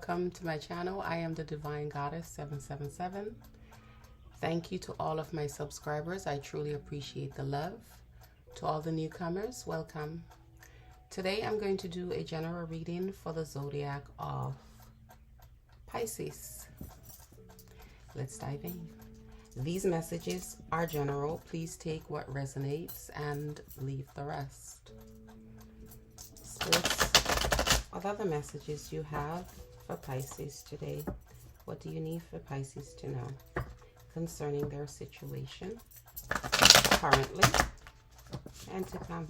welcome to my channel. I am the Divine Goddess 777. Thank you to all of my subscribers. I truly appreciate the love. To all the newcomers, welcome. Today I'm going to do a general reading for the zodiac of Pisces. Let's dive in. These messages are general. Please take what resonates and leave the rest. Spirits, what other messages you have for Pisces today? What do you need for Pisces to know concerning their situation currently and to come?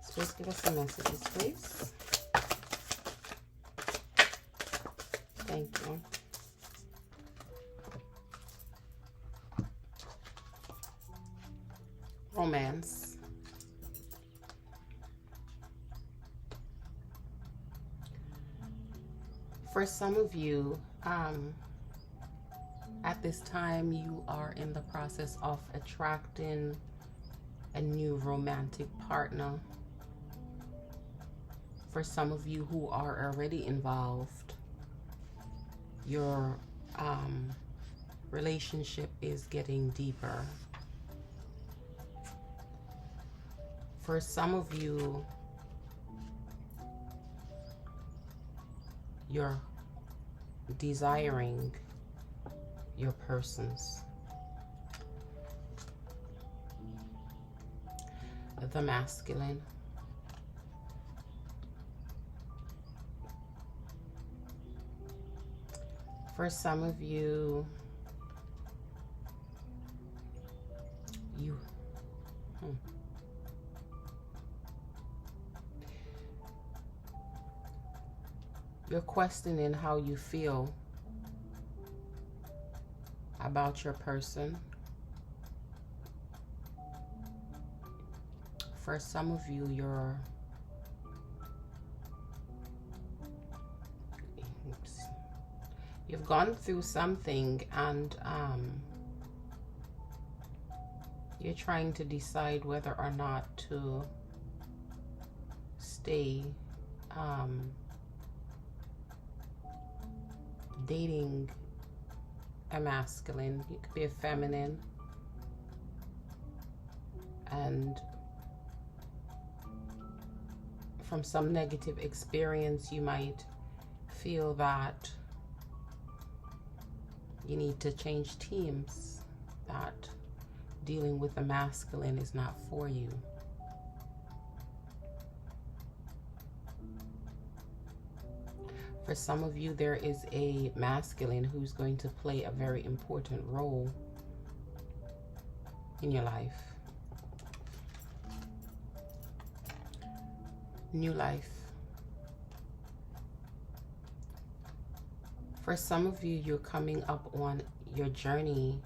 Spirits, give us some messages, please. Thank you. Romance. For some of you, at this time, you are in the process of attracting a new romantic partner. For some of you who are already involved, your relationship is getting deeper. For some of you, you're desiring your persons. The masculine. For some of you, you're questioning how you feel about your person. For some of you, you've gone through something and you're trying to decide whether or not to stay dating a masculine. You could be a feminine, and from some negative experience you might feel that you need to change teams, that dealing with a masculine is not for you. For some of you, there is a masculine who's going to play a very important role in your life. New life. For some of you, you're coming up on your journey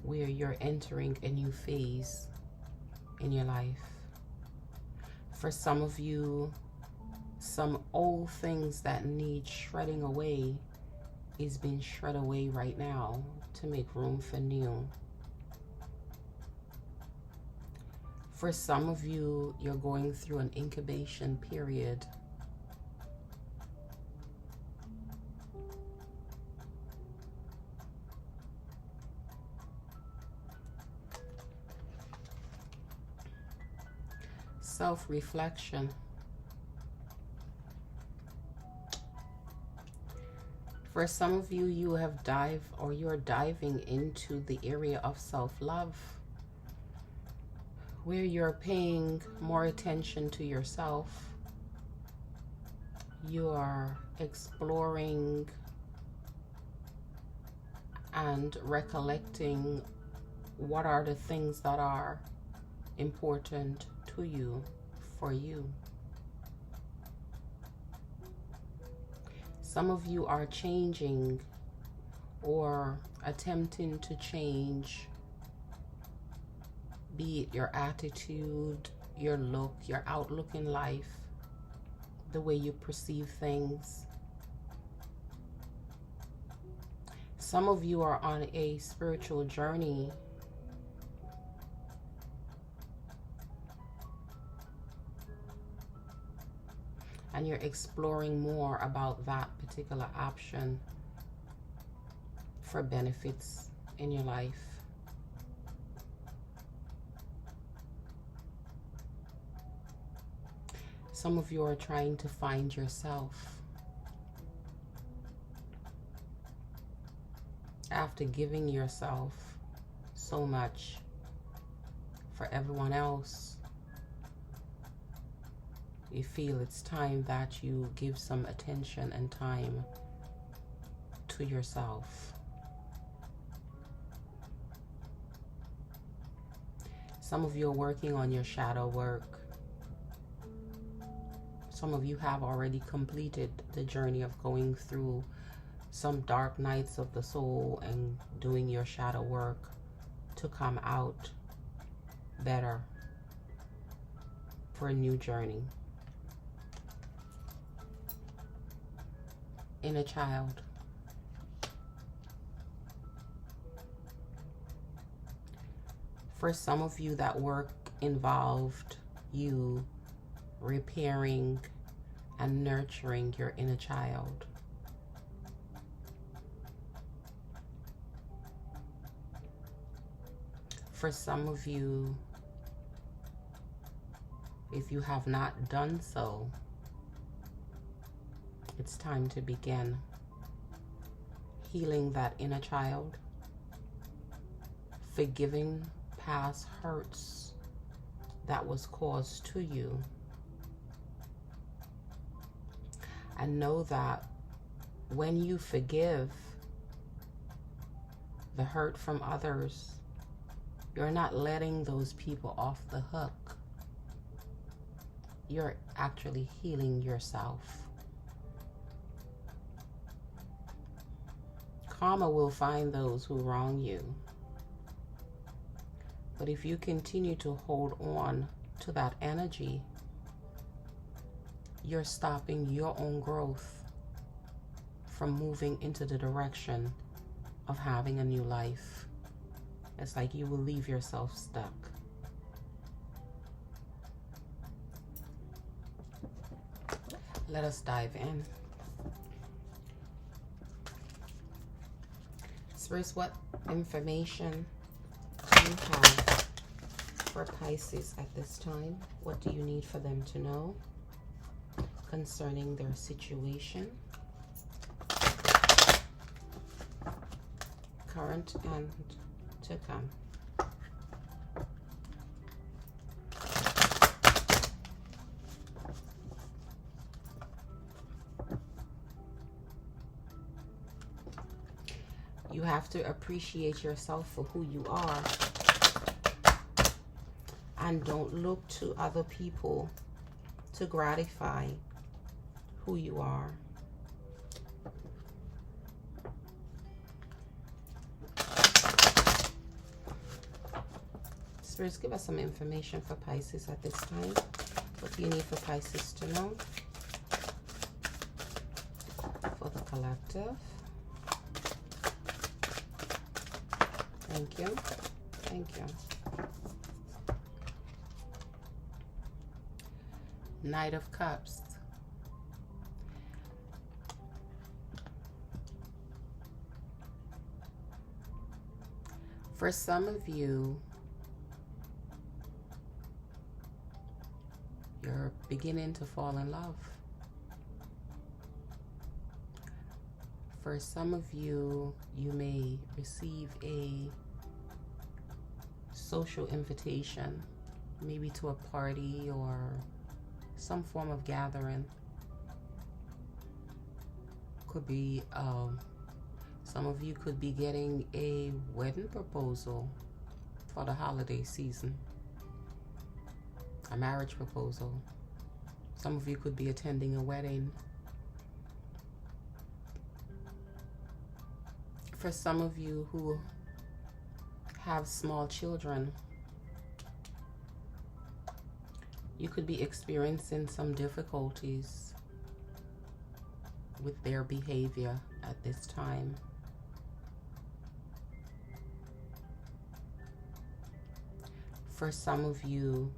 where you're entering a new phase in your life. For some of you, some old things that need shredding away is being shredded away right now to make room for new. For some of you, you're going through an incubation period. Self-reflection. For some of you, you have dived or you're diving into the area of self-love, where you're paying more attention to yourself. You are exploring and recollecting what are the things that are important to you, for you. Some of you are changing or attempting to change, be it your attitude, your look, your outlook in life, the way you perceive things. Some of you are on a spiritual journey and you're exploring more about that particular option for benefits in your life. Some of you are trying to find yourself after giving yourself so much for everyone else. You feel it's time that you give some attention and time to yourself. Some of you are working on your shadow work. Some of you have already completed the journey of going through some dark nights of the soul and doing your shadow work to come out better for a new journey. Inner child. For some of you, that work involved you repairing and nurturing your inner child. For some of you, if you have not done so, it's time to begin healing that inner child, forgiving past hurts that was caused to you, and know that when you forgive the hurt from others, you're not letting those people off the hook. You're actually healing yourself. Karma will find those who wrong you. But if you continue to hold on to that energy, you're stopping your own growth from moving into the direction of having a new life. It's like you will leave yourself stuck. Let us dive in. First, what information do you have for Pisces at this time? What do you need for them to know concerning their situation, current and to come? You have to appreciate yourself for who you are, and don't look to other people to gratify who you are. Spirits, give us some information for Pisces at this time. What do you need for Pisces to know? For the collective. Thank you. Thank you. Knight of Cups. For some of you, you're beginning to fall in love. For some of you, you may receive a social invitation, maybe to a party or some form of gathering. Could be, some of you could be getting a wedding proposal for the holiday season, a marriage proposal. Some of you could be attending a wedding. For some of you who have small children, you could be experiencing some difficulties with their behavior at this time. For some of you,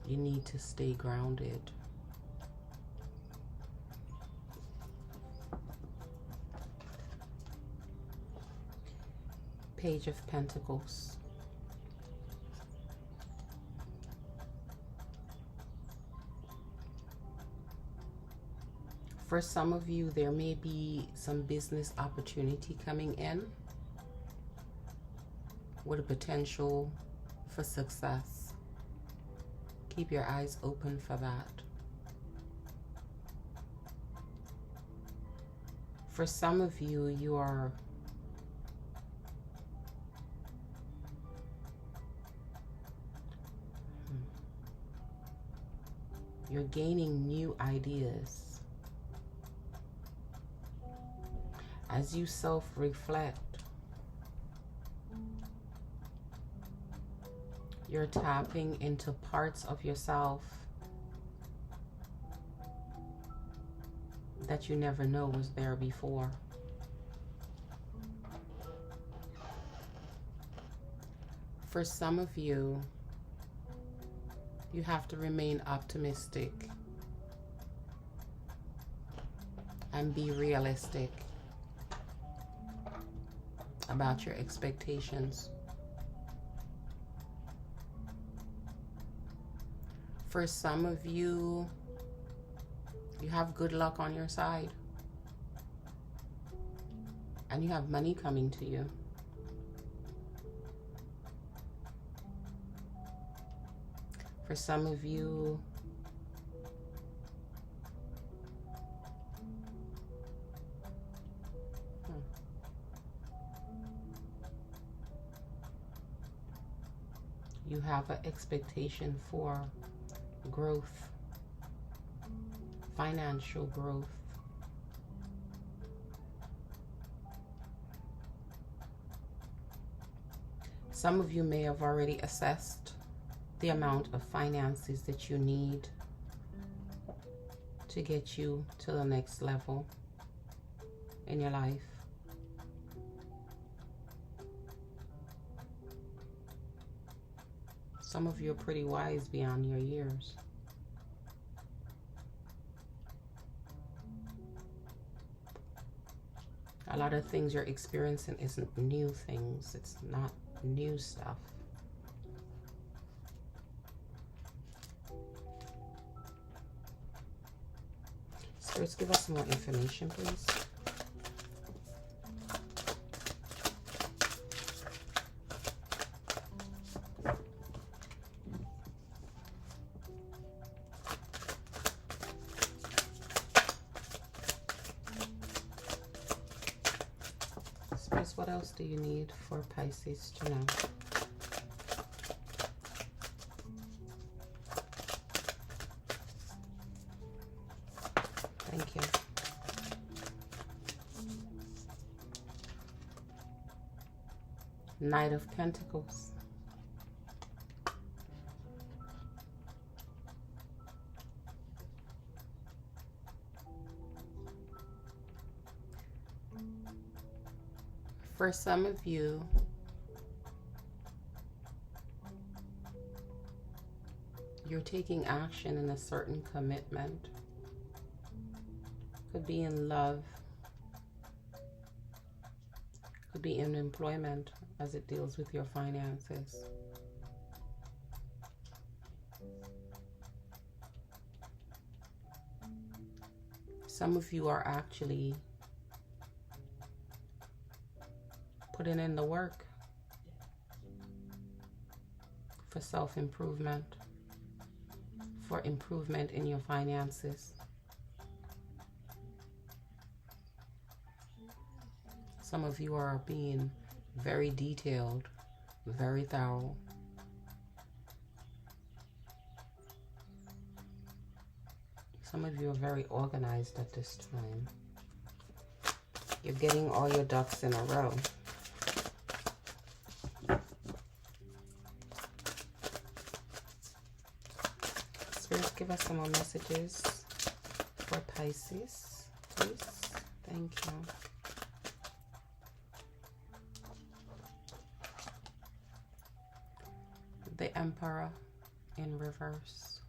You need to stay grounded. Page of Pentacles. For some of you, there may be some business opportunity coming in with a potential for success. Keep your eyes open for that. For some of you, you're gaining new ideas. As you self-reflect, you're tapping into parts of yourself that you never know was there before. For some of you, you have to remain optimistic and be realistic about your expectations. For some of you, you have good luck on your side and you have money coming to you. For some of you, you have an expectation for growth, financial growth. Some of you may have already assessed the amount of finances that you need to get you to the next level in your life. Some of you are pretty wise beyond your years. A lot of things you're experiencing isn't new things. It's not new stuff. Spirits, give us some more information, please. Spirits, what else do you need for Pisces to know? Thank you. Knight of Pentacles. For some of you, you're taking action in a certain commitment. Could be in love, could be in employment as it deals with your finances. Some of you are actually putting in the work for self-improvement, for improvement in your finances. Some of you are being very detailed, very thorough. Some of you are very organized at this time. You're getting all your ducks in a row. Spirits, give us some more messages for Pisces, please. Thank you. The Emperor in reverse.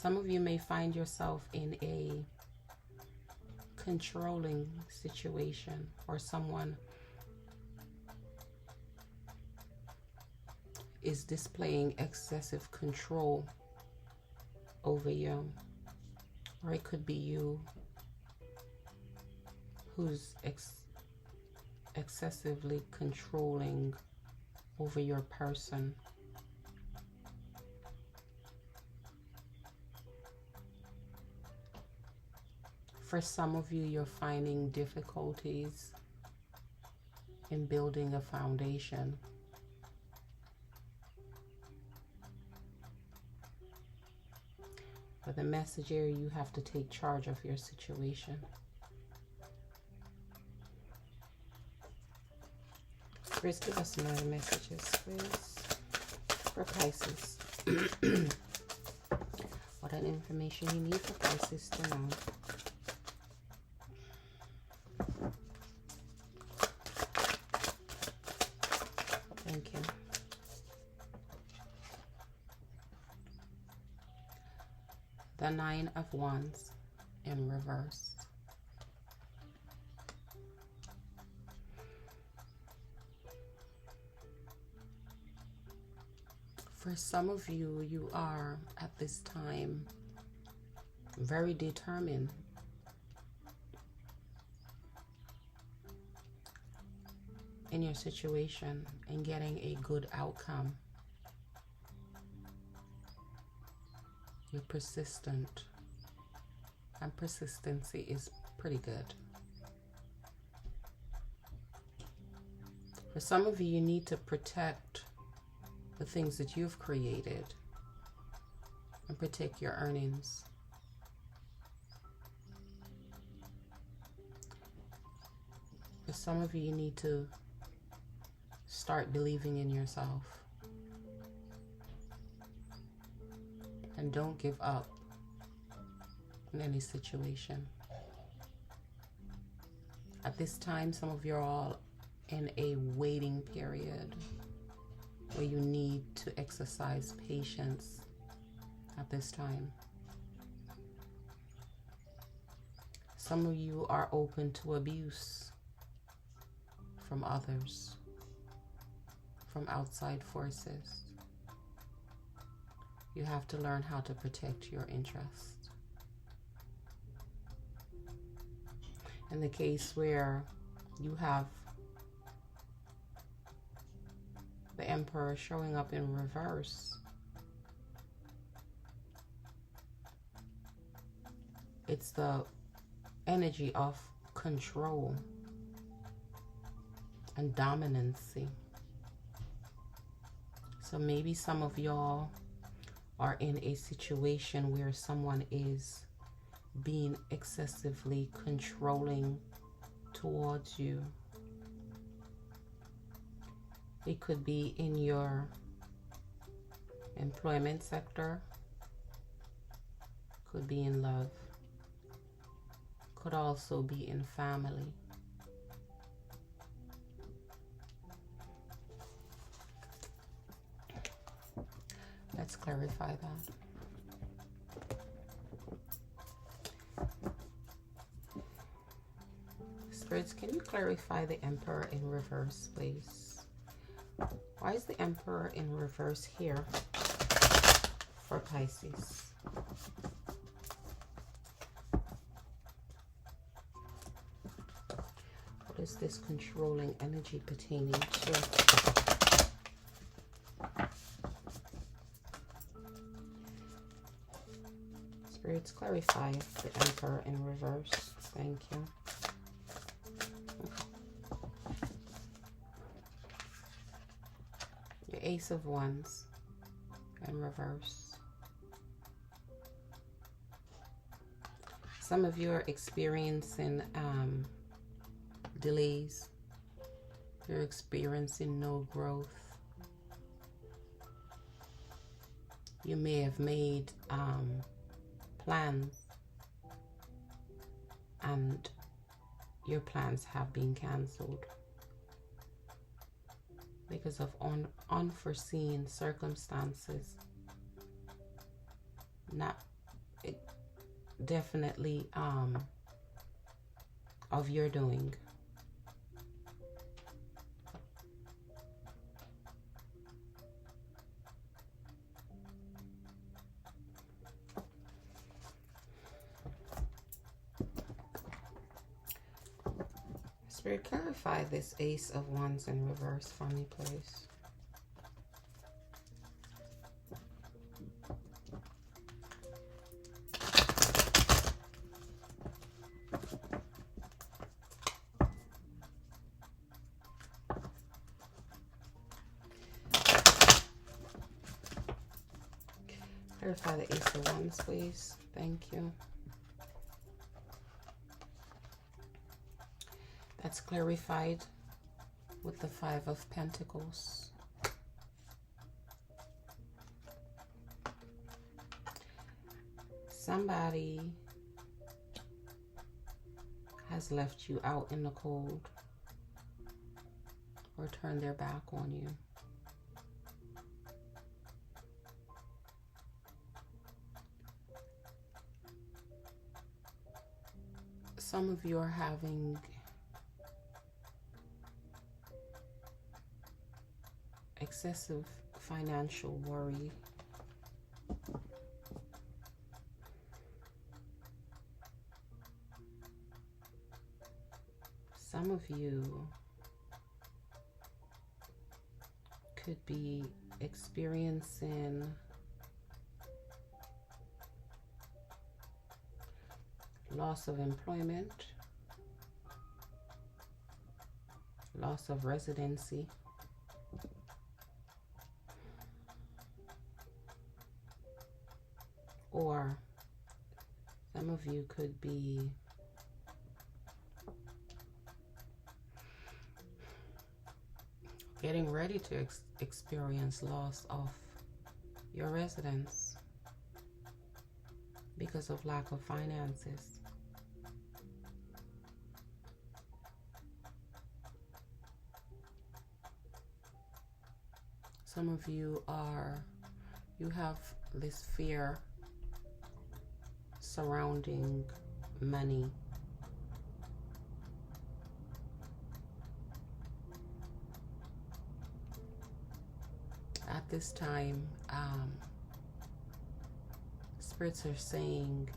Some of you may find yourself in a controlling situation, or someone is displaying excessive control over you. Or it could be you who's excessively controlling over your person. For some of you, you're finding difficulties in building a foundation. But the message here, you have to take charge of your situation. Spirits, give us some other messages, please, for Pisces. What an information you need for Pisces to know. Thank you. The Nine of Wands in reverse. For some of you, you are at this time very determined in your situation and getting a good outcome. You're persistent, and persistency is pretty good. For some of you, you need to protect the things that you've created and protect your earnings. For some of you, you need to start believing in yourself. And don't give up in any situation. At this time, some of you are all in a waiting period where you need to exercise patience at this time. Some of you are open to abuse from others, from outside forces. You have to learn how to protect your interests. In the case where you have the Emperor showing up in reverse, it's the energy of control and dominancy. So maybe some of y'all are in a situation where someone is being excessively controlling towards you. It could be in your employment sector, could be in love, could also be in family. Let's clarify that. Spirits, can you clarify the Emperor in reverse, please? Why is the Emperor in reverse here for Pisces? What is this controlling energy pertaining to? Spirits, clarify the Emperor in reverse. Thank you. Your Ace of Wands in reverse. Some of you are experiencing delays. You're experiencing no growth. You may have made plans and your plans have been cancelled because of unforeseen circumstances not definitely of your doing. Spirit, clarify this Ace of Wands in reverse for me, please. Clarify the Ace of Wands, please. Thank you. That's clarified with the Five of Pentacles. Somebody has left you out in the cold or turned their back on you. Some of you are having excessive financial worry. Some of you could be experiencing loss of employment, loss of residency, or some of you could be getting ready to experience loss of your residence because of lack of finances. Some of you have this fear surrounding money. At this time, spirits are saying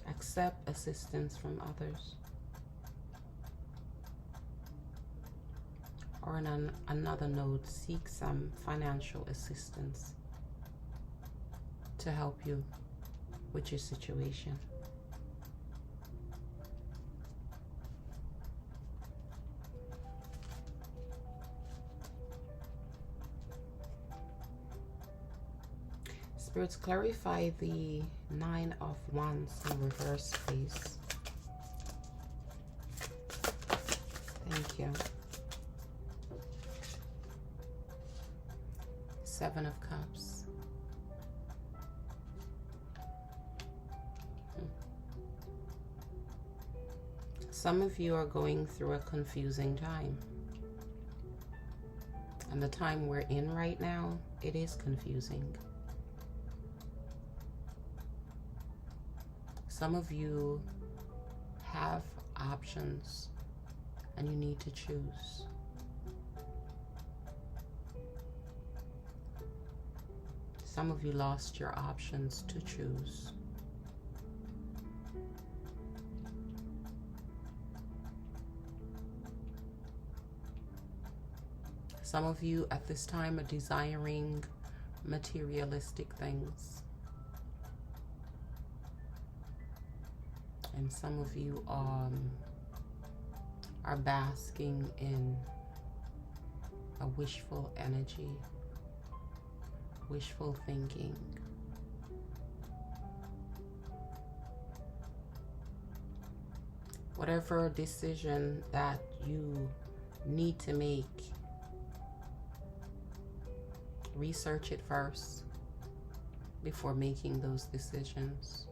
accept assistance from others. Or on another note, seek some financial assistance to help you with your situation. Spirits, clarify the Nine of Wands in reverse, please. Thank you. Seven of Cups. Some of you are going through a confusing time. And the time we're in right now, it is confusing. Some of you have options and you need to choose. Some of you lost your options to choose. Some of you at this time are desiring materialistic things. And some of you are basking in a wishful energy, wishful thinking. Whatever decision that you need to make, research it first before making those decisions.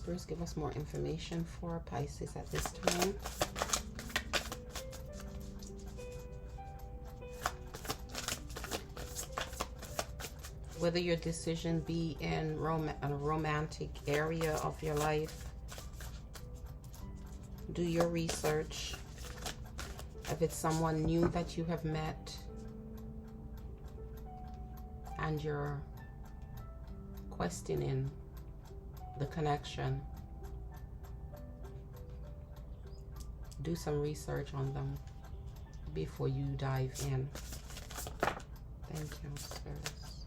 Spirits, give us more information for Pisces at this time. Whether your decision be in a romantic area of your life, do your research. If it's someone new that you have met and you're questioning the connection, do some research on them before you dive in. Thank you, Spirits.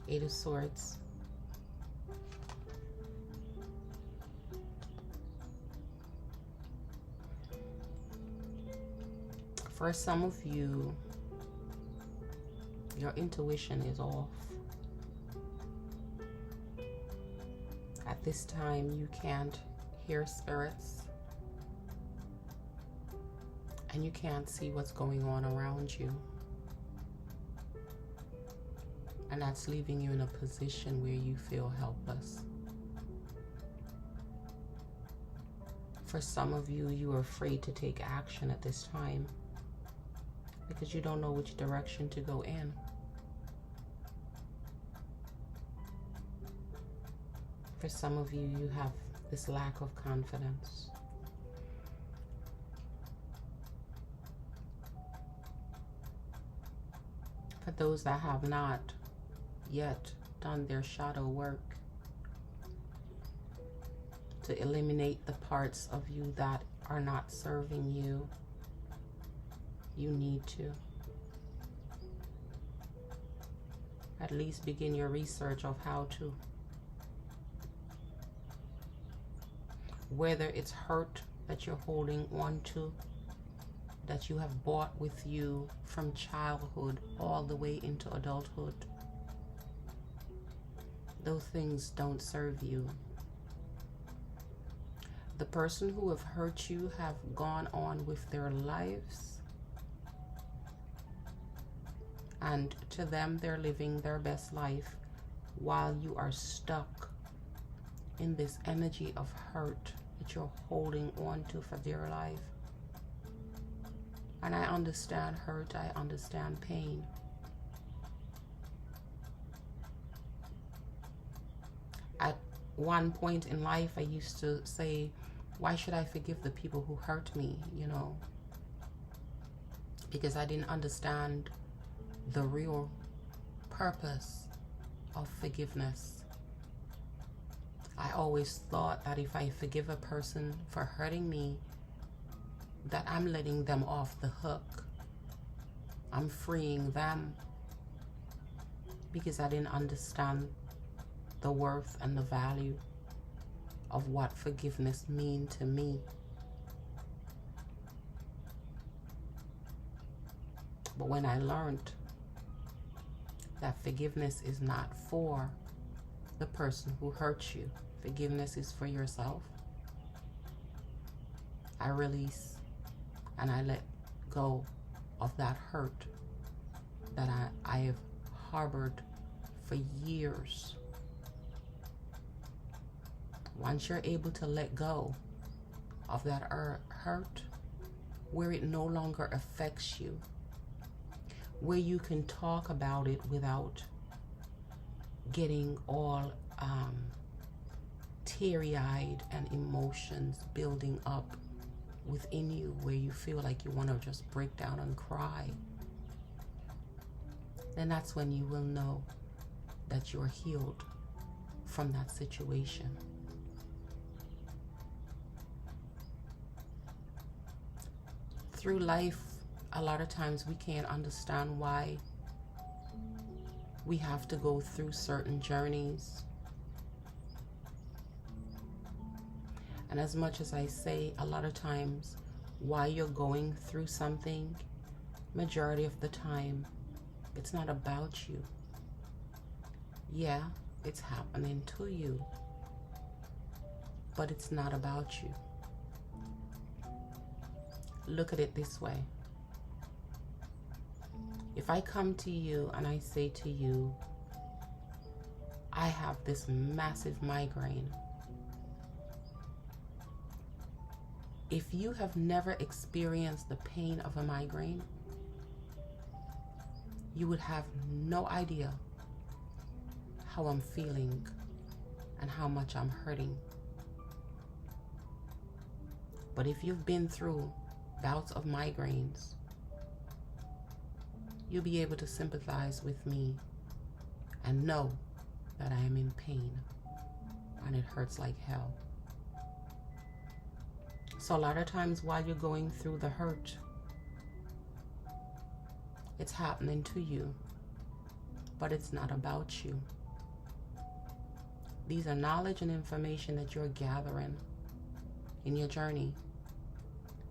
Eight of Swords. For some of you, your intuition is off. At this time, you can't hear spirits, and you can't see what's going on around you. And that's leaving you in a position where you feel helpless. For some of you, you are afraid to take action at this time because you don't know which direction to go in. For some of you, you have this lack of confidence. For those that have not yet done their shadow work to eliminate the parts of you that are not serving you, you need to at least begin your research of how to. Whether it's hurt that you're holding on to, that you have brought with you from childhood all the way into adulthood, those things don't serve you. The person who have hurt you have gone on with their lives, and to them they're living their best life while you are stuck in this energy of hurt that you're holding on to for dear life. And I understand hurt, I understand pain. At one point in life, I used to say, why should I forgive the people who hurt me, you know? Because I didn't understand the real purpose of forgiveness. I always thought that if I forgive a person for hurting me, that I'm letting them off the hook. I'm freeing them, because I didn't understand the worth and the value of what forgiveness means to me. But when I learned that forgiveness is not for the person who hurt you, forgiveness is for yourself, I release and I let go of that hurt that I have harbored for years. Once you're able to let go of that hurt, where it no longer affects you, where you can talk about it without getting all teary-eyed and emotions building up within you, where you feel like you want to just break down and cry, then that's when you will know that you're healed from that situation. Through life, a lot of times we can't understand why we have to go through certain journeys. And as much as I say a lot of times why you're going through something, majority of the time it's not about you. Yeah, it's happening to you, but it's not about you. Look at it this way. If I come to you and I say to you, I have this massive migraine. If you have never experienced the pain of a migraine, you would have no idea how I'm feeling and how much I'm hurting. But if you've been through bouts of migraines, you'll be able to sympathize with me and know that I am in pain and it hurts like hell. So a lot of times while you're going through the hurt, it's happening to you, but it's not about you. These are knowledge and information that you're gathering in your journey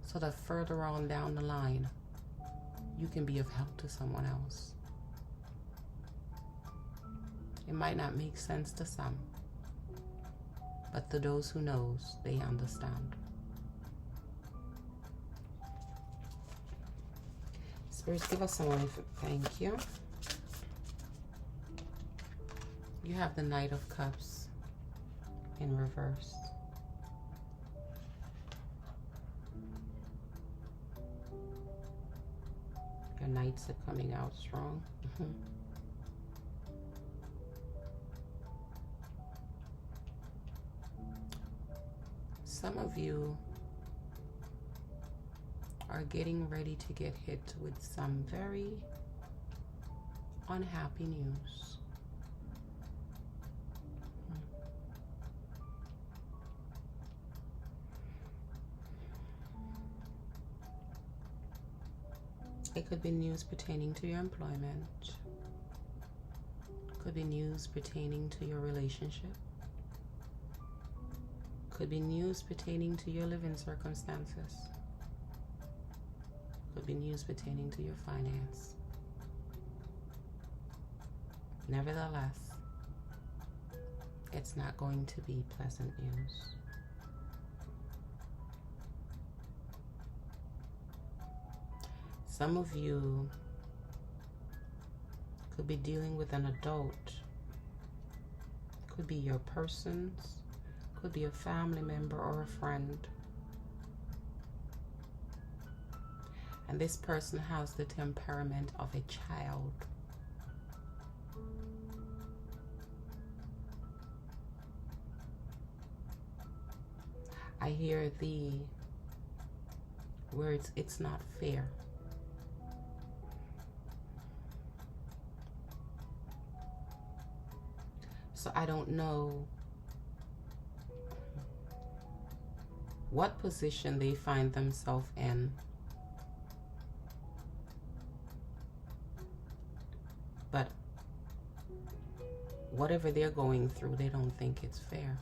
so that further on down the line, you can be of help to someone else. It might not make sense to some, but to those who knows, they understand. Spirits, give us someone. Thank you. You have the Knight of Cups in reverse. Your Knights are coming out strong. Some of you are getting ready to get hit with some very unhappy news. It could be news pertaining to your employment. Could be news pertaining to your relationship. Could be news pertaining to your living circumstances. Could be news pertaining to your finance. Nevertheless, it's not going to be pleasant news. Some of you could be dealing with an adult. Could be your persons, could be a family member or a friend. And this person has the temperament of a child. I hear the words, it's not fair. So I don't know what position they find themselves in. But whatever they're going through, they don't think it's fair.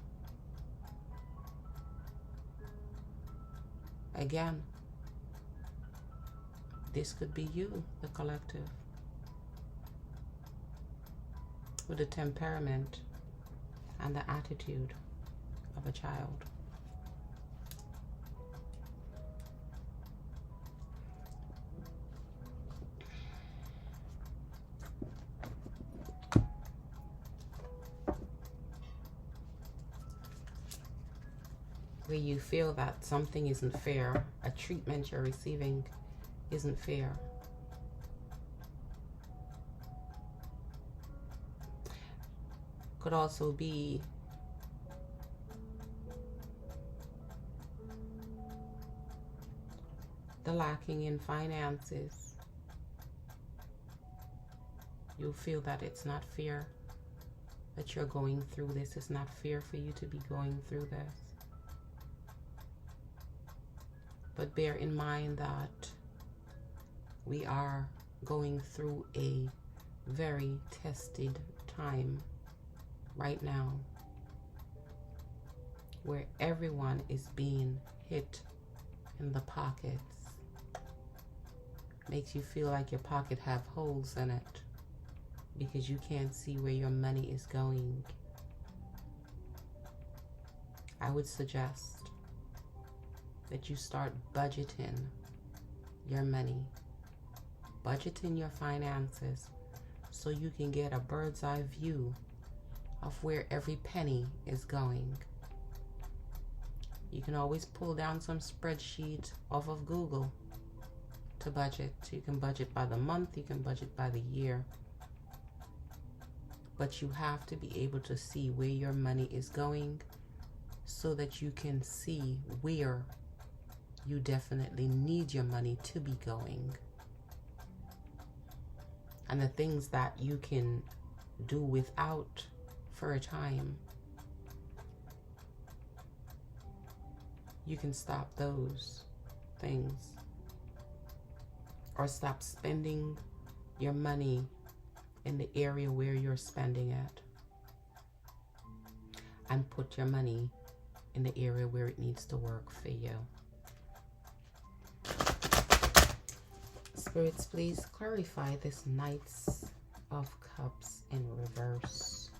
Again, this could be you, the collective, with the temperament and the attitude of a child. Where you feel that something isn't fair, a treatment you're receiving isn't fair. Could also be the lacking in finances. You feel that it's not fair that you're going through this. It's not fair for you to be going through this. But bear in mind that we are going through a very tested time right now, where everyone is being hit in the pockets. Makes you feel like your pocket have holes in it because you can't see where your money is going. I would suggest that you start budgeting your money, budgeting your finances, so you can get a bird's eye view of where every penny is going. You can always pull down some spreadsheet off of Google to budget. You can budget by the month, you can budget by the year. But you have to be able to see where your money is going so that you can see where you definitely need your money to be going. And the things that you can do without for a time, you can stop those things. Or stop spending your money in the area where you're spending it. And put your money in the area where it needs to work for you. Spirits, please clarify this Knight of Cups in reverse.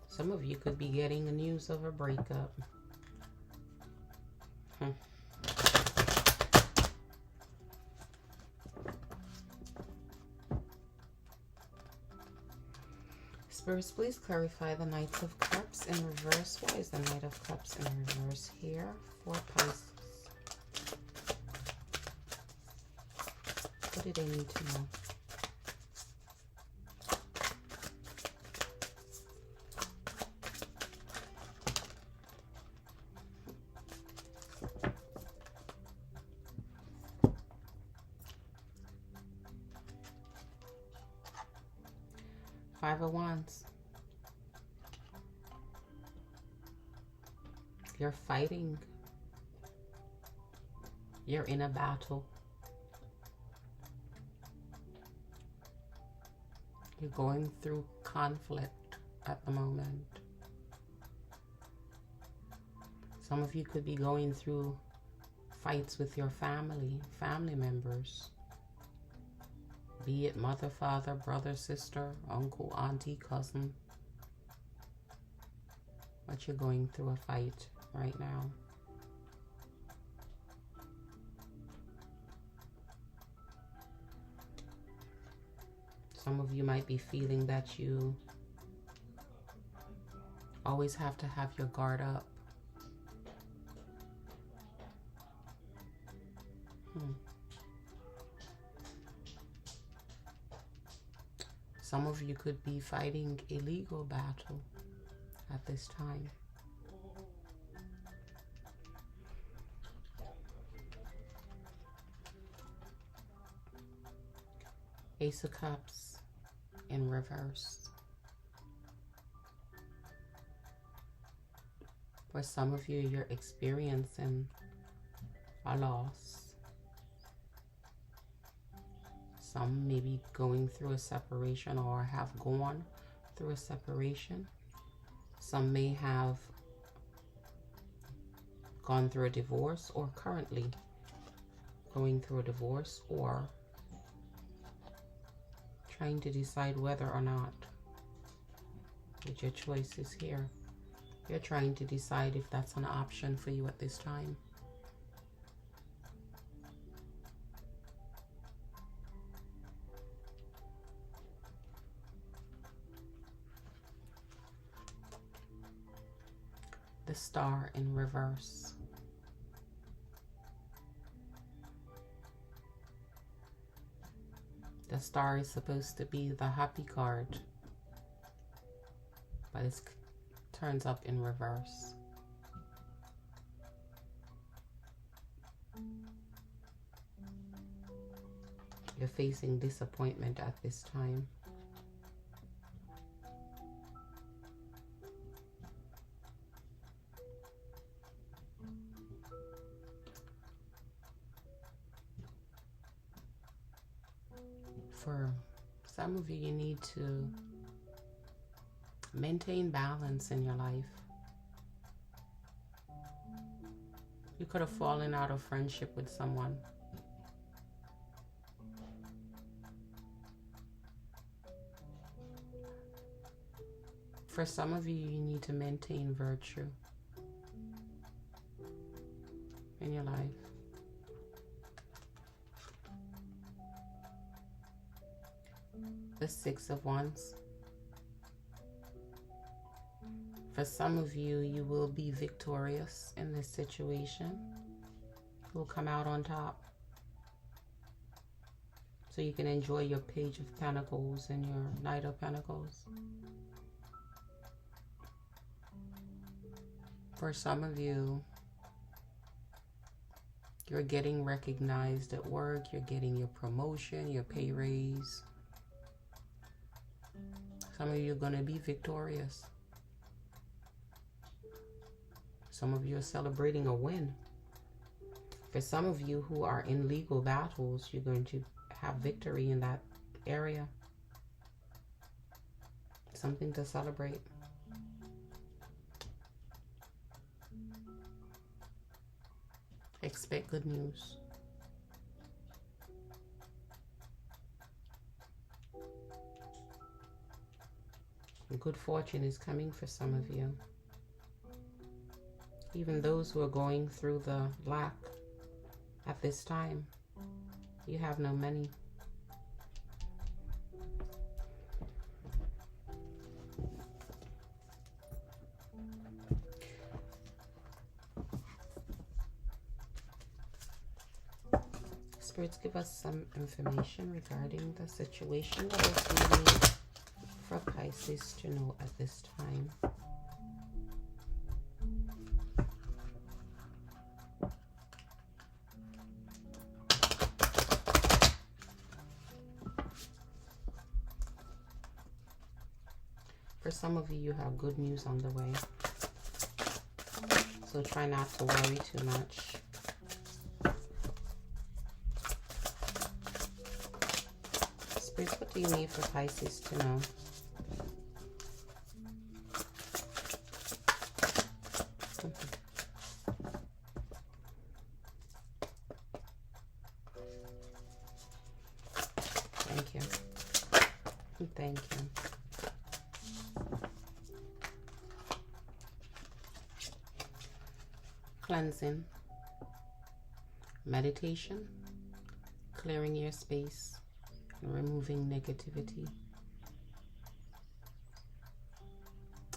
Some of you could be getting the news of a breakup. Spirits, please clarify the Knight of Cups in reverse. Why is the Knight of Cups in reverse here for Pisces? What do they need to know? Five of Wands. You're fighting. You're in a battle. You're going through conflict at the moment. Some of you could be going through fights with your family members. Be it mother, father, brother, sister, uncle, auntie, cousin. But you're going through a fight right now. Some of you might be feeling that you always have to have your guard up. Some of you could be fighting a legal battle at this time. Ace of Cups in reverse. For some of you, you're experiencing a loss. Some may be going through a separation or have gone through a separation. Some may have gone through a divorce or currently going through a divorce or trying to decide whether or not, with your choices here. You're trying to decide if that's an option for you at this time. The Star in reverse. The Star is supposed to be the happy card, but it turns up in reverse. You're facing disappointment at this time. For some of you, you need to maintain balance in your life. You could have fallen out of friendship with someone. For some of you, you need to maintain virtue in your life. The Six of Wands. For some of you, you will be victorious in this situation. You will come out on top. So you can enjoy your Page of Pentacles and your Knight of Pentacles. For some of you, you're getting recognized at work. You're getting your promotion, your pay raise. Some of you are going to be victorious. Some of you are celebrating a win. For some of you who are in legal battles, you're going to have victory in that area. Something to celebrate. Expect good news. Good fortune is coming for some of you. Even those who are going through the lack at this time, you have no money. Spirits, give us some information regarding the situation that is needed for Pisces to know at this time. For some of you, you have good news on the way. So try not to worry too much. Spirits, what do you need for Pisces to know? Thank you. Thank you. Cleansing, meditation, clearing your space, and removing negativity.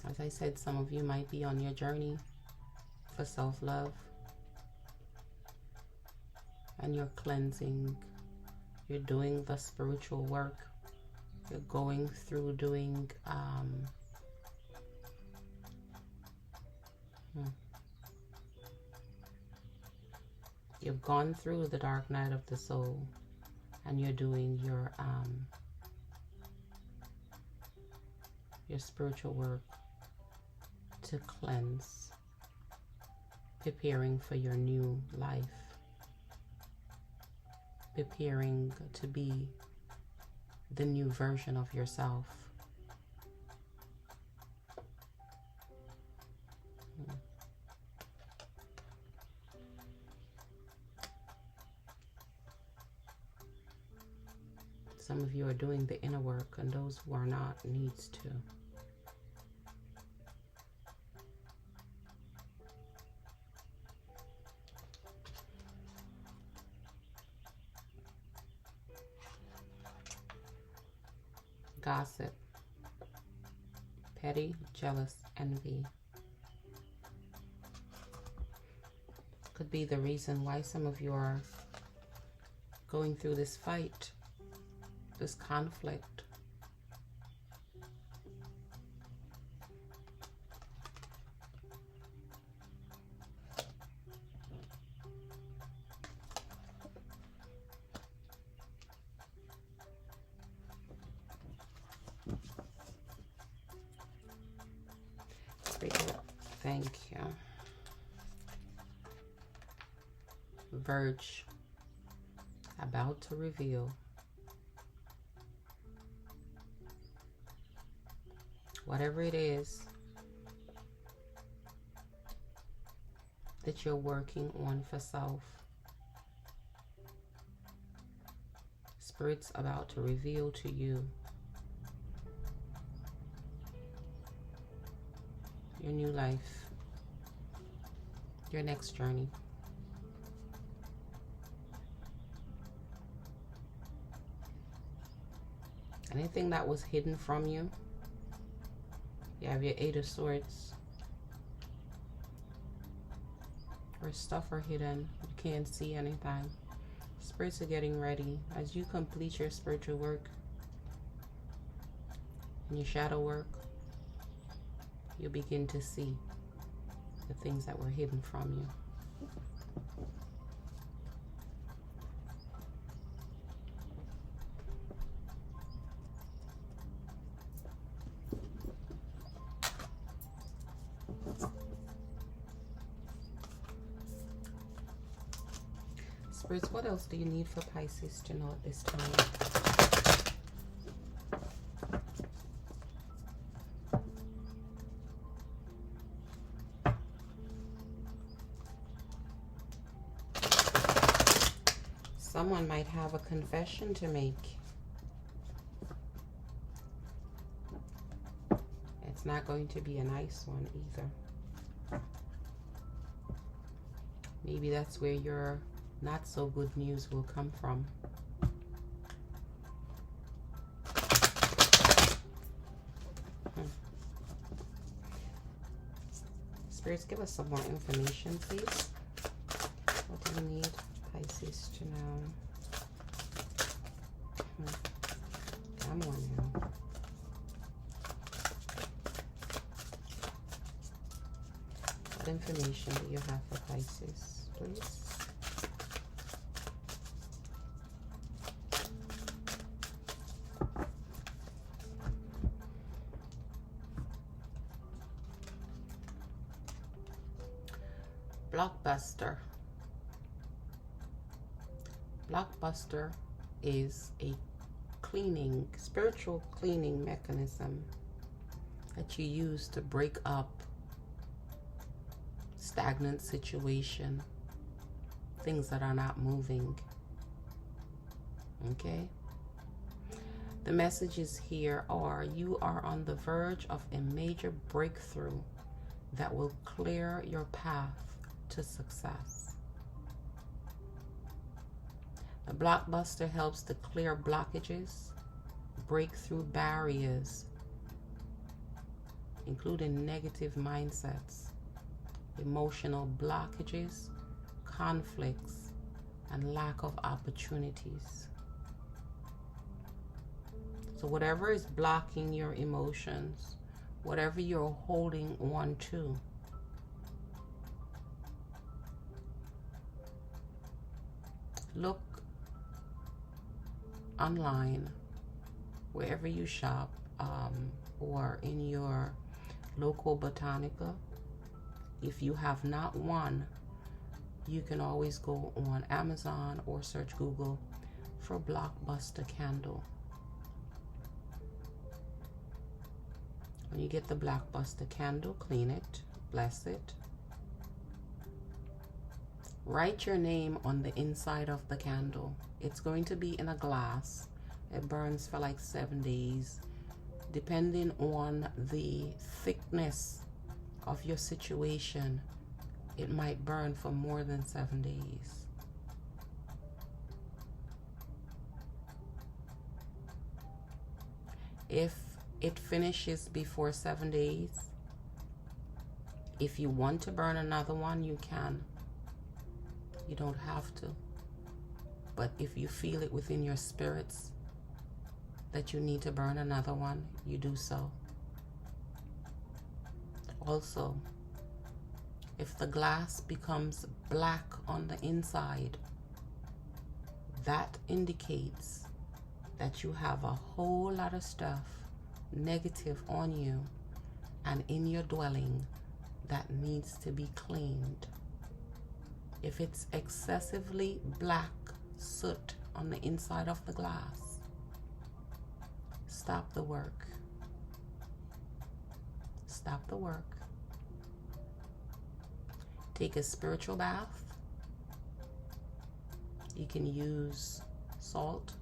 As I said, some of you might be on your journey for self-love, and you're cleansing. You're doing the spiritual work. You're going through doing you've gone through the dark night of the soul, and you're doing your spiritual work to cleanse, preparing for your new life, preparing to be the new version of yourself. Some of you are doing the inner work, and those who are not needs to. Gossip, petty, jealous, envy could be the reason why some of you are going through this fight, this conflict. Thank you. Verge, about to reveal. Whatever it is that you're working on for self, Spirit's about to reveal to you your new life, your next journey. Anything that was hidden from you. You have your Eight of Swords. Or stuff are hidden. You can't see anything. Spirits are getting ready. As you complete your spiritual work and your shadow work, you'll begin to see the things that were hidden from you. Spirits, what else do you need for Pisces to know at this time? Someone might have a confession to make. It's not going to be a nice one either. Maybe that's where your not so good news will come from. Spirits, give us some more information, please. What do you need Pisces to know? Come on now. What information do you have for Pisces, please? Blockbuster. Blockbuster is a cleaning, spiritual cleaning mechanism that you use to break up stagnant situation, things that are not moving. Okay? The messages here are you are on the verge of a major breakthrough that will clear your path to success. The blockbuster helps to clear blockages, break through barriers, including negative mindsets, emotional blockages, conflicts, and lack of opportunities. So whatever is blocking your emotions, whatever you're holding on to, look online, wherever you shop, or in your local botanica. If you have not one, you can always go on Amazon or search Google for blockbuster candle. When you get the blockbuster candle, clean it, bless it. Write your name on the inside of the candle. It's going to be in a glass. It burns for like 7 days. Depending on the thickness of your situation, it might burn for more than 7 days. If it finishes before 7 days, if you want to burn another one, you can. You don't have to. But if you feel it within your spirits that you need to burn another one, you do so. Also, if the glass becomes black on the inside, that indicates that you have a whole lot of stuff negative on you and in your dwelling that needs to be cleaned. If it's excessively black soot on the inside of the glass, stop the work. Stop the work. Take a spiritual bath. You can use salt.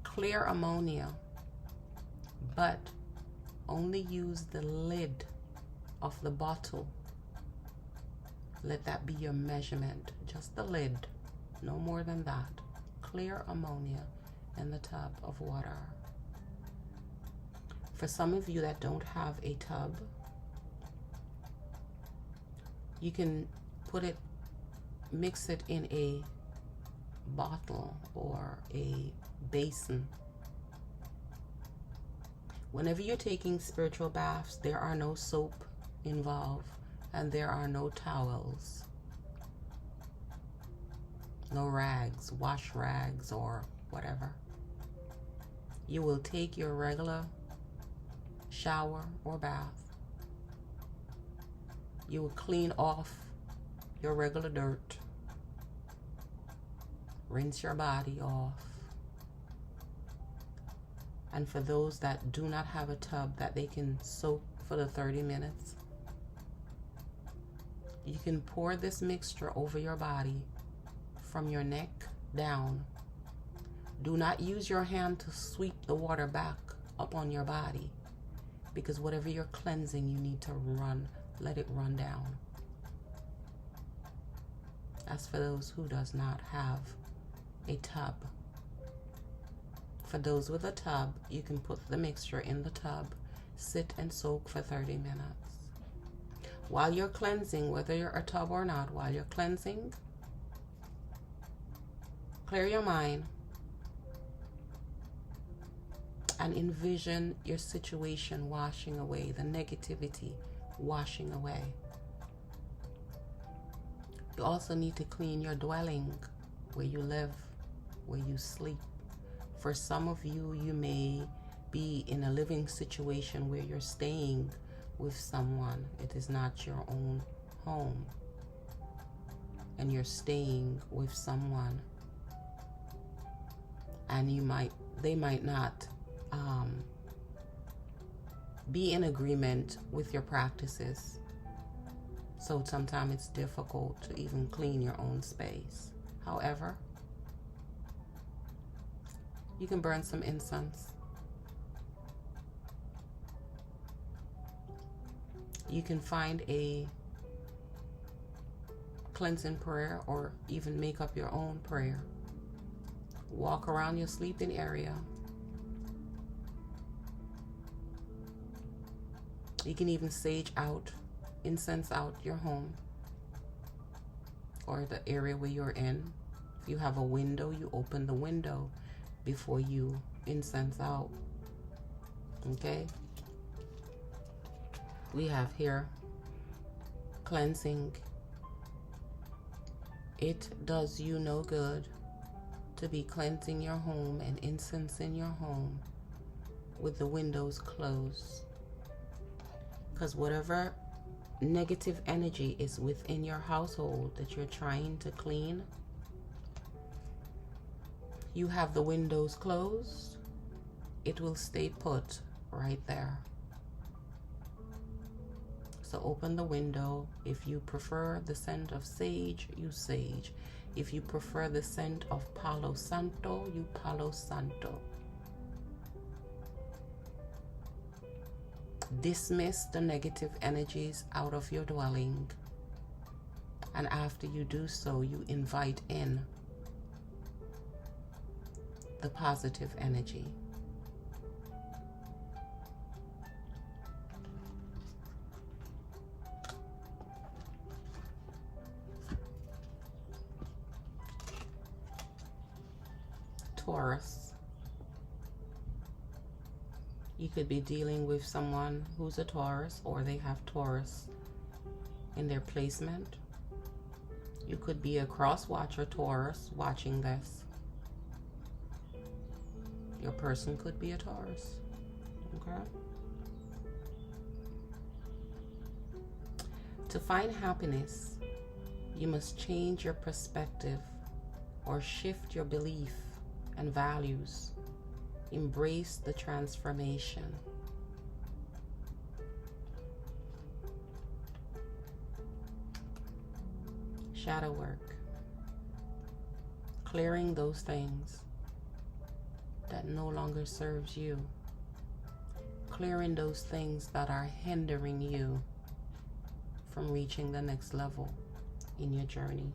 Clear ammonia, but only use the lid of the bottle. Let that be your measurement, just the lid. no more than that. Clear ammonia in the tub of water. For some of you that don't have a tub, you can mix it in a bottle or a basin. Whenever you're taking spiritual baths, there are no soap involved and there are no towels, no rags, wash rags or whatever. You will take your regular shower or bath. You will clean off your regular dirt, rinse your body off. And for those that do not have a tub that they can soak for the 30 minutes, you can pour this mixture over your body from your neck down. Do not use your hand to sweep the water back up on your body, because whatever you're cleansing, you need to let it run down. As for those who does not have a tub, for those with a tub, you can put the mixture in the tub, sit and soak for 30 minutes. While you're cleansing, whether you're a tub or not, while you're cleansing, clear your mind and envision your situation washing away, the negativity washing away. You also need to clean your dwelling, where you live, where you sleep. For some of you, you may be in a living situation where you're staying with someone. It is not your own home, and you're staying with someone, and they might not be in agreement with your practices. So sometimes it's difficult to even clean your own space. However, you can burn some incense. You can find a cleansing prayer or even make up your own prayer. Walk around your sleeping area. You can even sage out, incense out your home or the area where you're in. If you have a window, you open the window before you incense out. Okay? We have here cleansing. It does you no good to be cleansing your home and incensing your home with the windows closed, because whatever negative energy is within your household that you're trying to clean, you have the windows closed, it will stay put right there. So open the window. If you prefer the scent of sage, use sage. If you prefer the scent of Palo Santo, use Palo Santo. Dismiss the negative energies out of your dwelling. And after you do so, you invite in the positive energy. Taurus. You could be dealing with someone who's a Taurus, or they have Taurus in their placement. You could be a cross-watcher Taurus watching this. Your person could be a Taurus. Okay? To find happiness, you must change your perspective or shift your belief and values. Embrace the transformation. Shadow work. Clearing those things that no longer serves you. Clearing those things that are hindering you from reaching the next level in your journey.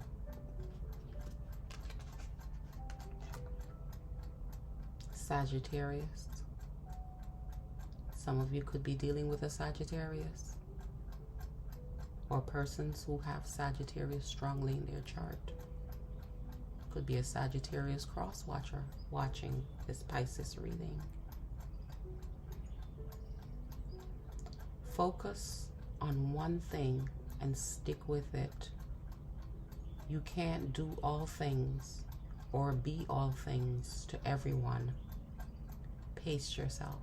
Sagittarius. Some of you could be dealing with a Sagittarius, or persons who have Sagittarius strongly in their chart. Could be a Sagittarius cross watcher watching this Pisces reading. Focus on one thing and stick with it. You can't do all things or be all things to everyone. Pace yourself.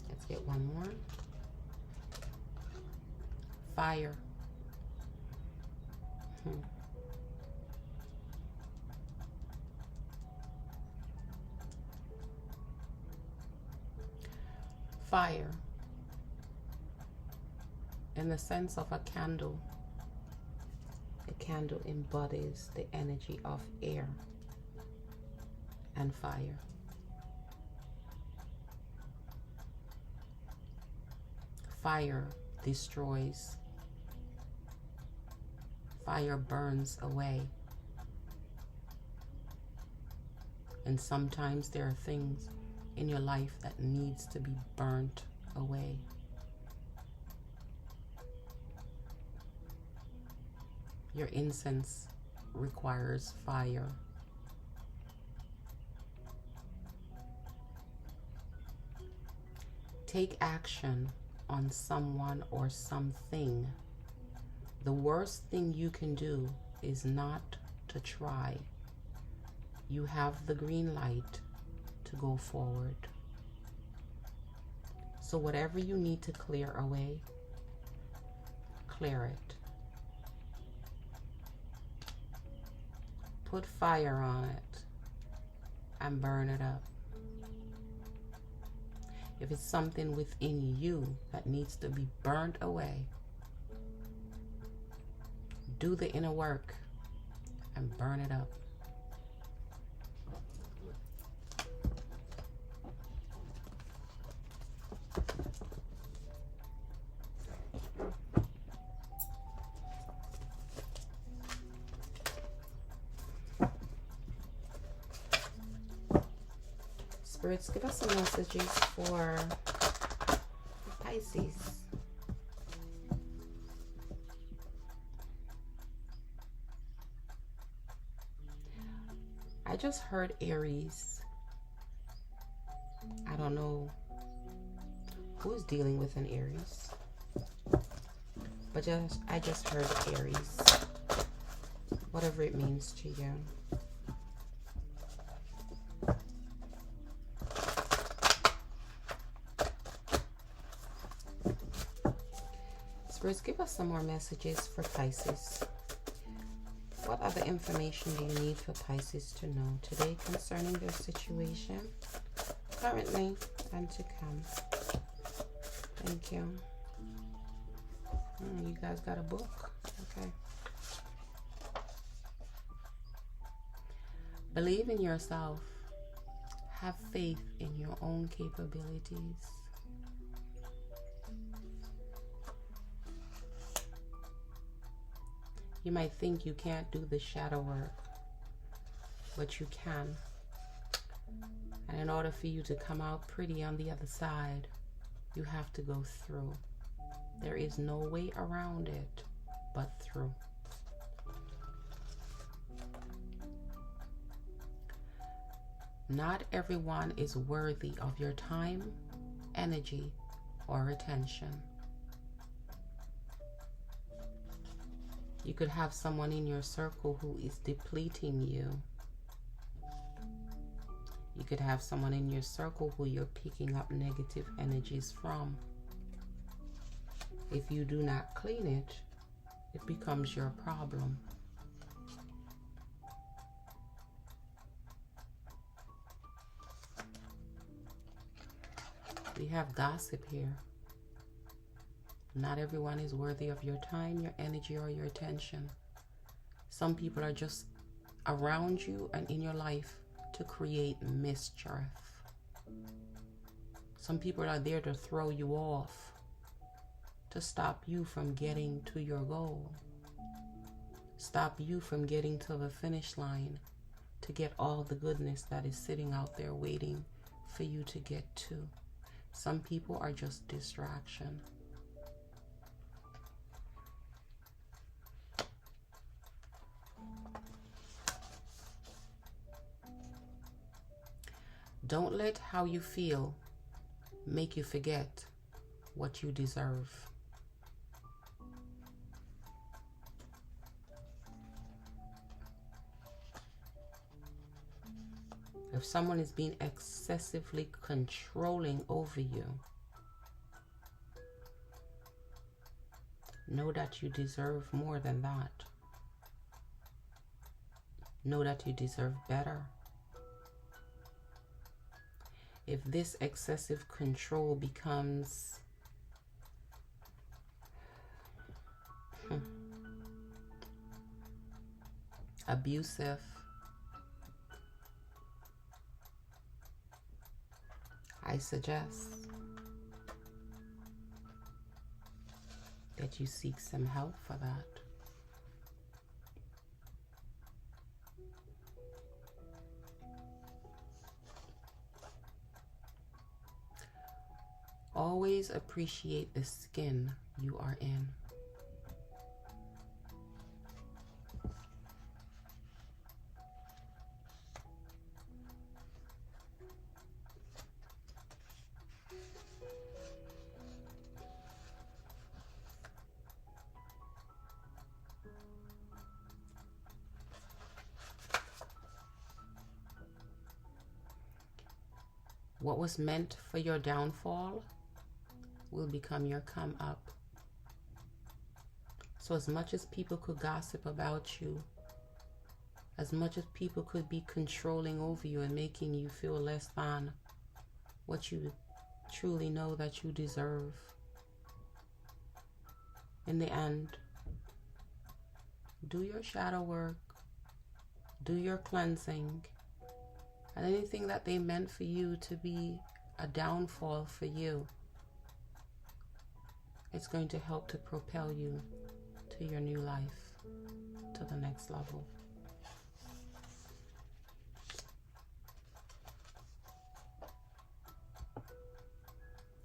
Let's get one more. Fire. Fire, in the sense of a candle embodies the energy of air and fire. Fire destroys. Fire burns away. And sometimes there are things in your life that needs to be burnt away. Your incense requires fire. Take action on someone or something. The worst thing you can do is not to try. You have the green light to go forward. So whatever you need to clear away, clear it. Put fire on it and burn it up. If it's something within you that needs to be burnt away, do the inner work and burn it up. Spirits, give us some messages for Pisces. I just heard Aries. I don't know who's dealing with an Aries, but I just heard Aries. Whatever it means to you. Spirits, give us some more messages for Pisces. What other information do you need for Pisces to know today concerning their situation, currently and to come? Thank you. You guys got a book. Okay. Believe in yourself. Have faith in your own capabilities. You might think you can't do the shadow work, but you can. And in order for you to come out pretty on the other side, you have to go through. There is no way around it but through. Not everyone is worthy of your time, energy, or attention. You could have someone in your circle who is depleting you. You could have someone in your circle who you're picking up negative energies from. If you do not clean it, it becomes your problem. We have gossip here. Not everyone is worthy of your time, your energy, or your attention. Some people are just around you and in your life to create mischief. Some people are there to throw you off, to stop you from getting to your goal. stop you from getting to the finish line to get all the goodness that is sitting out there waiting for you to get to. Some people are just distraction. Don't let how you feel make you forget what you deserve. If someone is being excessively controlling over you, know that you deserve more than that. Know that you deserve better. If this excessive control becomes abusive, I suggest that you seek some help for that. Always appreciate the skin you are in. What was meant for your downfall will become your come up. So as much as people could gossip about you, as much as people could be controlling over you and making you feel less than what you truly know that you deserve, in the end, do your shadow work, do your cleansing, and anything that they meant for you to be a downfall for you, it's going to help to propel you to your new life, to the next level.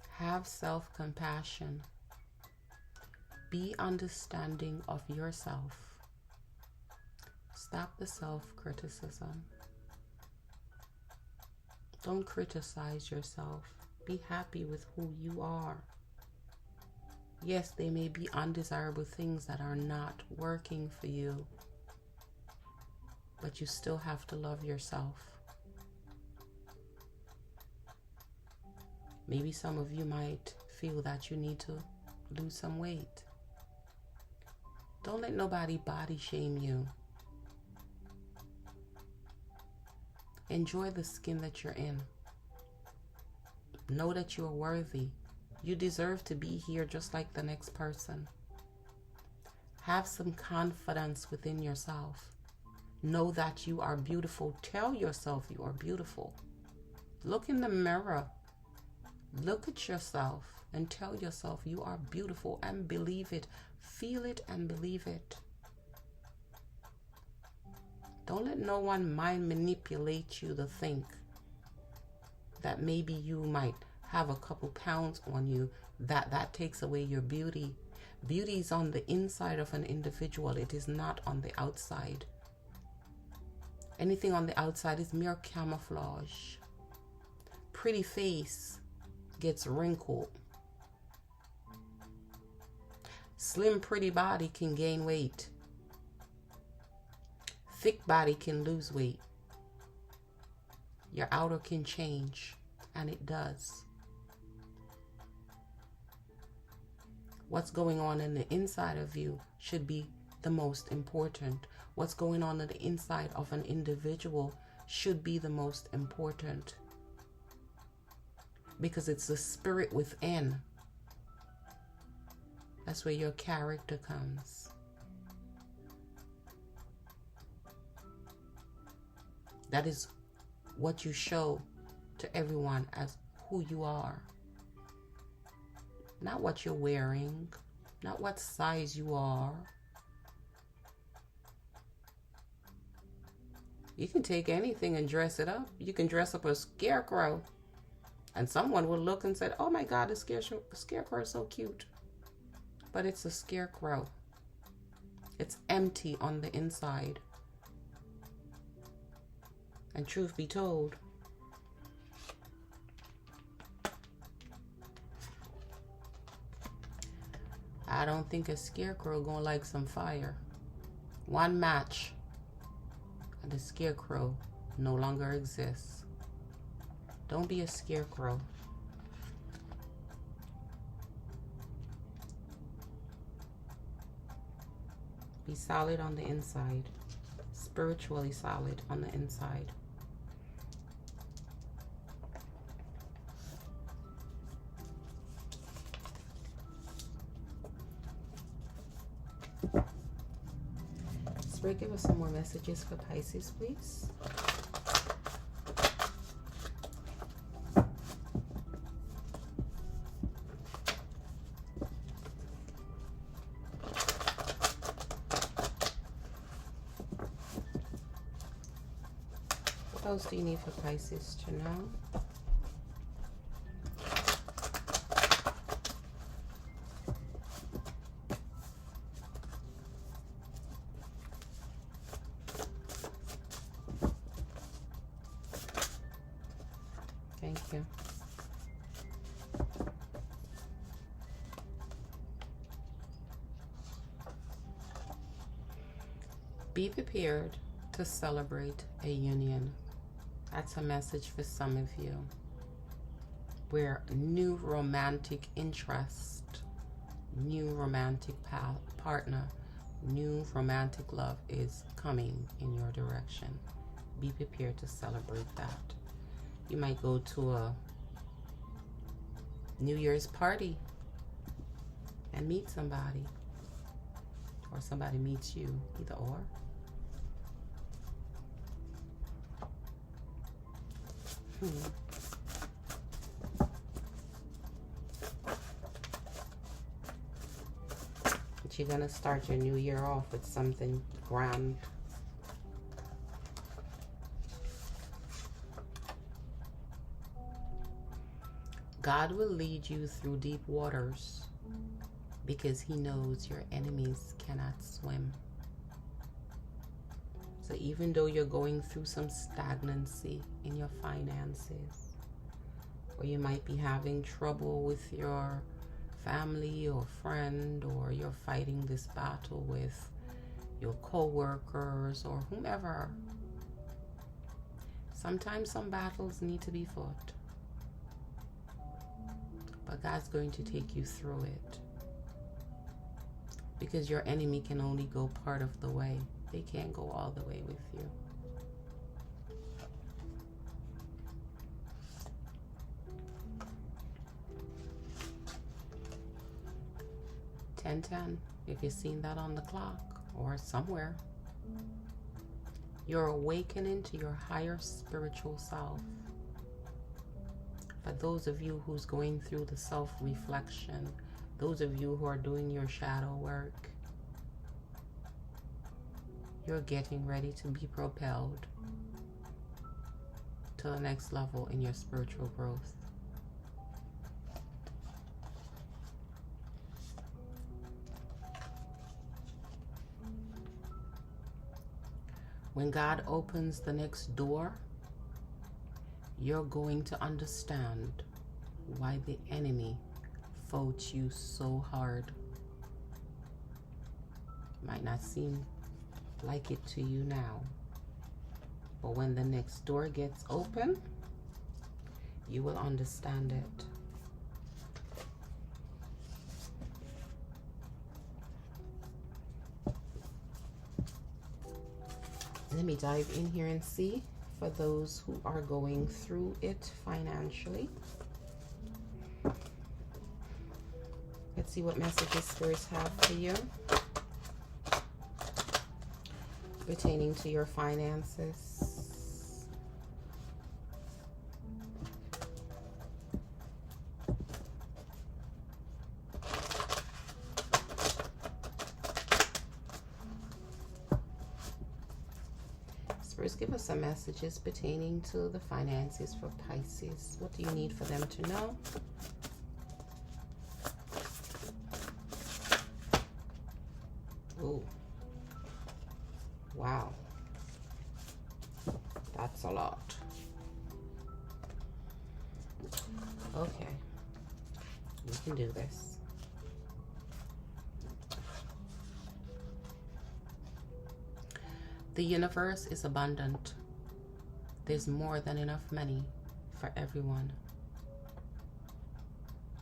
Have self-compassion. Be understanding of yourself. Stop the self-criticism. Don't criticize yourself. Be happy with who you are. Yes, there may be undesirable things that are not working for you, but you still have to love yourself. Maybe some of you might feel that you need to lose some weight. Don't let nobody body shame you. Enjoy the skin that you're in. Know that you're worthy. You deserve to be here just like the next person. Have some confidence within yourself. Know that you are beautiful. Tell yourself you are beautiful. Look in the mirror. Look at yourself and tell yourself you are beautiful and believe it. Feel it and believe it. Don't let no one mind manipulate you to think that maybe you might have a couple pounds on you, that takes away your beauty. Beauty is on the inside of an individual. It is not on the outside. Anything on the outside is mere camouflage. Pretty face gets wrinkled. Slim, pretty body can gain weight. Thick body can lose weight. Your outer can change, and it does. What's going on in the inside of you should be the most important. What's going on in the inside of an individual should be the most important. Because it's the spirit within. That's where your character comes. That is what you show to everyone as who you are. Not what you're wearing, not what size you are, You can take anything and dress it up. You can dress up a scarecrow. And someone will look and say, oh my God, the scarecrow is so cute. But it's a scarecrow. It's empty on the inside. And truth be told, I don't think a scarecrow gonna like some fire. One match and the scarecrow no longer exists. Don't be a scarecrow. Be solid on the inside. Spiritually solid on the inside. Spirit, give us some more messages for Pisces, please. What else do you need for Pisces to know? Thank you. Be prepared to celebrate a union. That's a message for some of you. Where new romantic interest, new romantic partner, new romantic love is coming in your direction. Be prepared to celebrate that. You might go to a New Year's party and meet somebody. Or somebody meets you, either or. But you're gonna start your new year off with something grand. God will lead you through deep waters because he knows your enemies cannot swim. So even though you're going through some stagnancy in your finances, or you might be having trouble with your family or friend, or you're fighting this battle with your co-workers or whomever, sometimes some battles need to be fought. But God's going to take you through it. Because your enemy can only go part of the way. They can't go all the way with you. (10:10), if you've seen that on the clock or somewhere. You're awakening to your higher spiritual self. For those of you who's going through the self-reflection, those of you who are doing your shadow work, you're getting ready to be propelled to the next level in your spiritual growth. When God opens the next door, you're going to understand why the enemy fought you so hard. Might not seem like it to you now, but when the next door gets open, you will understand it. Let me dive in here and see for those who are going through it financially. Let's see what messages spirits have for you pertaining to your finances. Universe, give us some messages pertaining to the finances for Pisces. What do you need for them to know? Ooh. Wow. That's a lot. Okay. We can do this. The universe is abundant. There's more than enough money for everyone.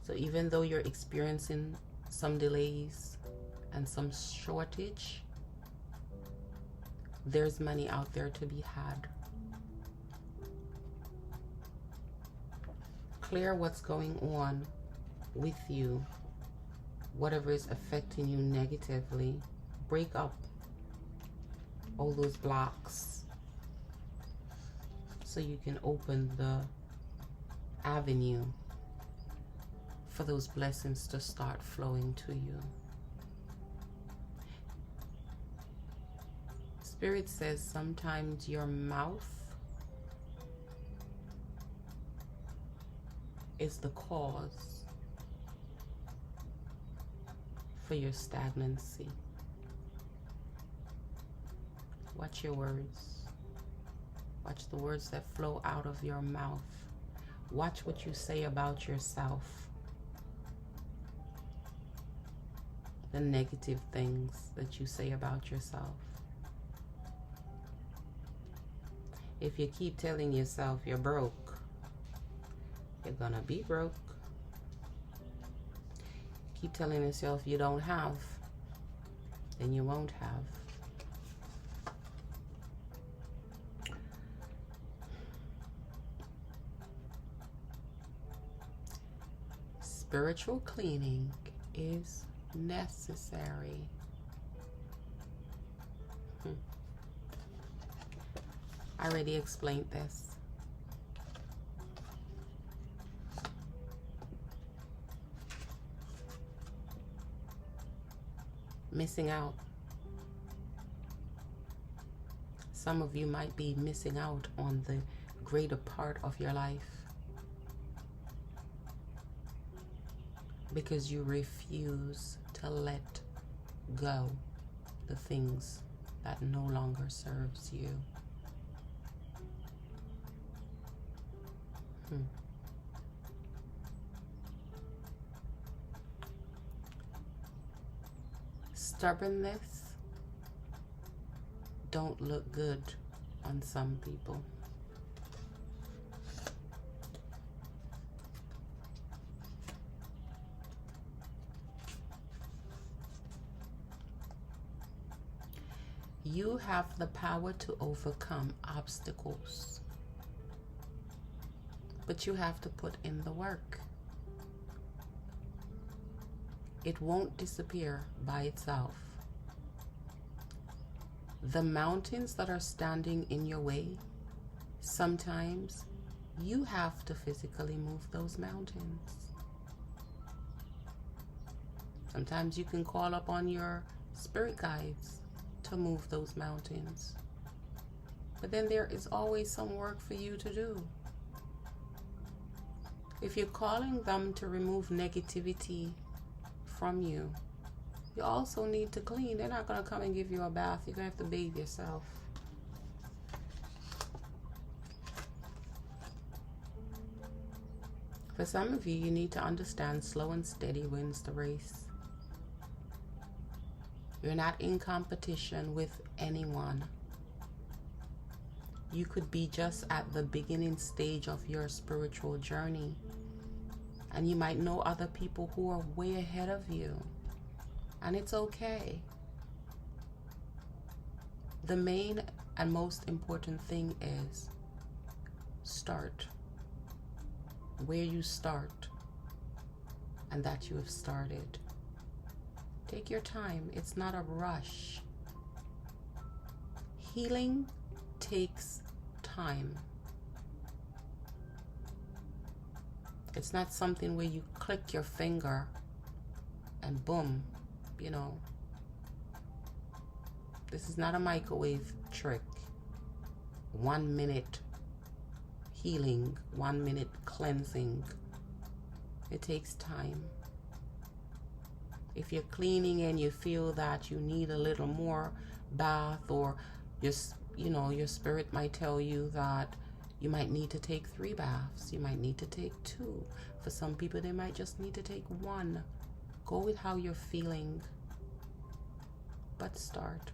So even though you're experiencing some delays and some shortage, there's money out there to be had. Clear what's going on with you, whatever is affecting you negatively. Break up all those blocks so you can open the avenue for those blessings to start flowing to you. Spirit says sometimes your mouth is the cause for your stagnancy. Watch your words. Watch the words that flow out of your mouth. Watch what you say about yourself. The negative things that you say about yourself. If you keep telling yourself you're broke, you're gonna be broke. Keep telling yourself you don't have, then you won't have. Spiritual cleaning is necessary. I already explained this. Missing out. Some of you might be missing out on the greater part of your life because you refuse to let go the things that no longer serves you. Stubbornness don't look good on some people. You have the power to overcome obstacles, but you have to put in the work. It won't disappear by itself. The mountains that are standing in your way, sometimes you have to physically move those mountains. Sometimes you can call upon your spirit guides to move those mountains. But then there is always some work for you to do. If you're calling them to remove negativity from you, you also need to clean. They're not going to come and give you a bath. You're going to have to bathe yourself. For some of you, you need to understand slow and steady wins the race. You're not in competition with anyone. You could be just at the beginning stage of your spiritual journey, and you might know other people who are way ahead of you, and it's okay. The main and most important thing is start where you start, and that you have started. Take your time. It's not a rush. Healing takes time. It's not something where you click your finger and boom, you know. This is not a microwave trick. 1 minute healing, 1 minute cleansing. It takes time. If you're cleaning and you feel that you need a little more bath, or your spirit might tell you that you might need to take 3 baths, you might need to take 2. For some people, they might just need to take 1. Go with how you're feeling, but start.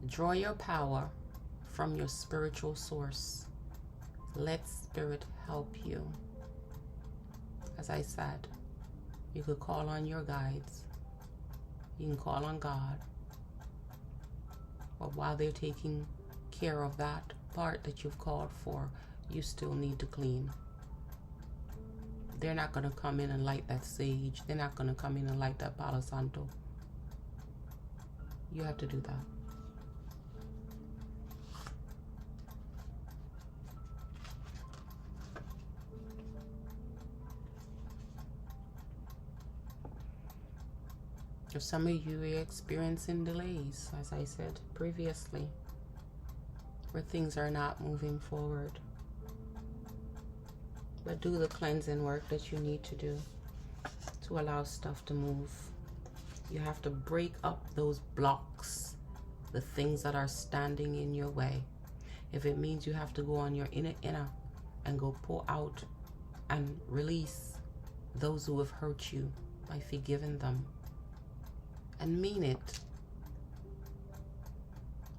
Draw your power from your spiritual source. Let spirit help you. As I said, you could call on your guides. You can call on God. But while they're taking care of that part that you've called for, you still need to clean. They're not going to come in and light that sage. They're not going to come in and light that Palo Santo. You have to do that. For some of you, are experiencing delays, as I said previously, where things are not moving forward. But do the cleansing work that you need to do to allow stuff to move. You have to break up those blocks, the things that are standing in your way. If it means you have to go on your inner and go pour out and release those who have hurt you by forgiving them. And mean it.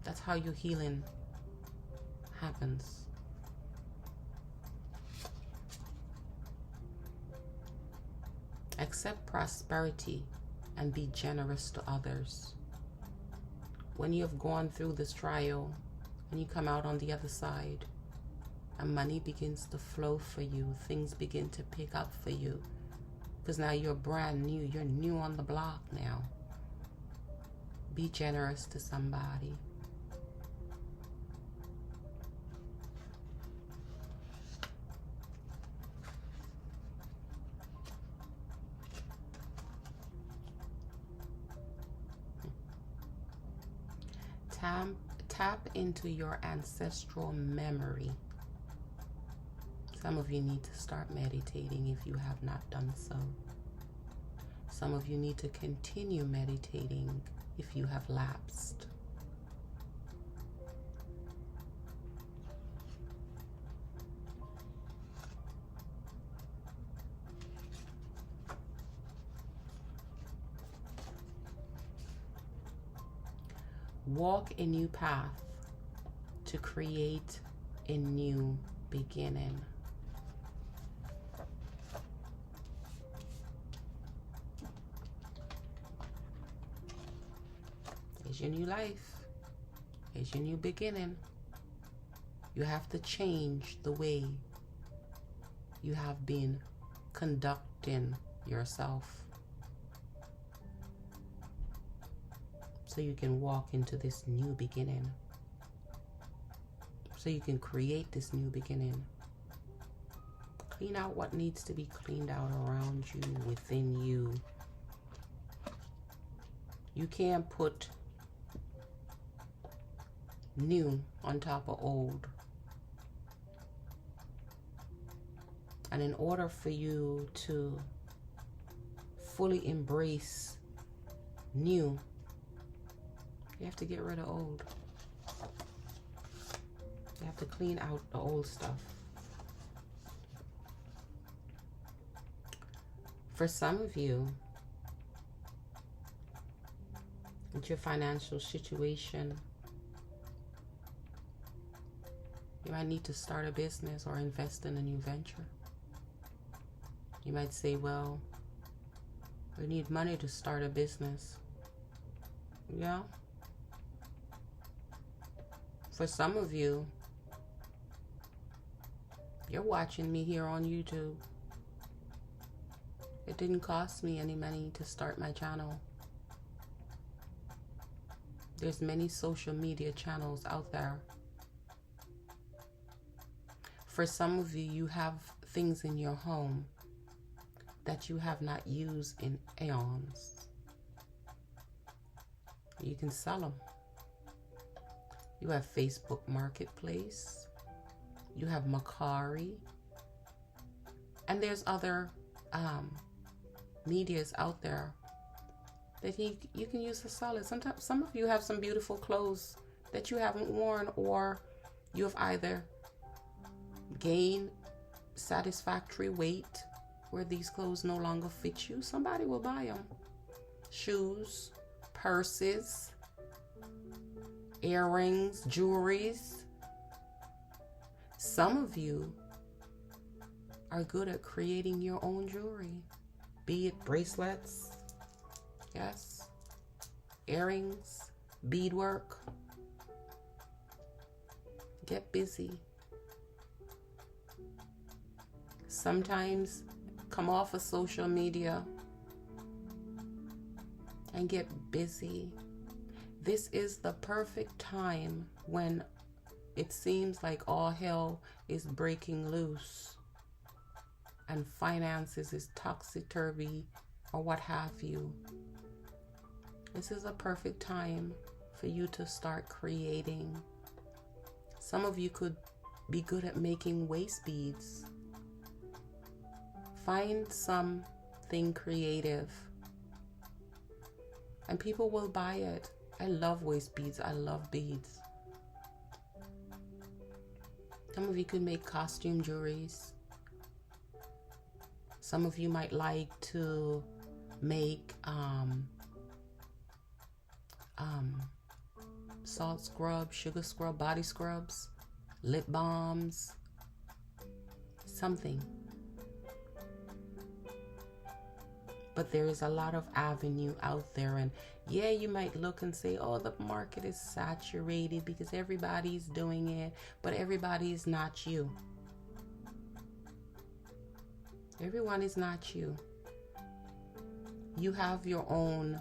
That's how your healing happens. Accept prosperity and be generous to others. When you have gone through this trial and you come out on the other side and money begins to flow for you, things begin to pick up for you, because now you're brand new, you're new on the block now. Be generous to somebody. Tap into your ancestral memory. Some of you need to start meditating if you have not done so. Some of you need to continue meditating if you have lapsed. Walk a new path to create a new beginning. It's your new life. It's your new beginning. You have to change the way you have been conducting yourself, so you can walk into this new beginning, so you can create this new beginning. Clean out what needs to be cleaned out around you, within you. You can't put new on top of old. And in order for you to fully embrace new, you have to get rid of old. You have to clean out the old stuff. For some of you, with your financial situation, you might need to start a business or invest in a new venture. You might say, well, we need money to start a business. Yeah. For some of you, you're watching me here on YouTube. It didn't cost me any money to start my channel. There's many social media channels out there. For some of you, you have things in your home that you have not used in eons. You can sell them. You have Facebook Marketplace. You have Macari. And there's other medias out there that you can use to sell it. Sometimes some of you have some beautiful clothes that you haven't worn, or you have either gained satisfactory weight where these clothes no longer fit you. Somebody will buy them. Shoes, purses, earrings, jewelries. Some of you are good at creating your own jewelry, be it bracelets, yes, earrings, beadwork. Get busy. Sometimes come off of social media and get busy. This is the perfect time when it seems like all hell is breaking loose and finances is topsy-turvy or what have you. This is a perfect time for you to start creating. Some of you could be good at making waist beads. Find something creative and people will buy it. I love waist beads. I love beads. Some of you could make costume jewelries. Some of you might like to make salt scrub, sugar scrub, body scrubs, lip balms, something. But there is a lot of avenue out there, and yeah, you might look and say, oh, the market is saturated because everybody's doing it, but everybody is not you. Everyone is not you. You have your own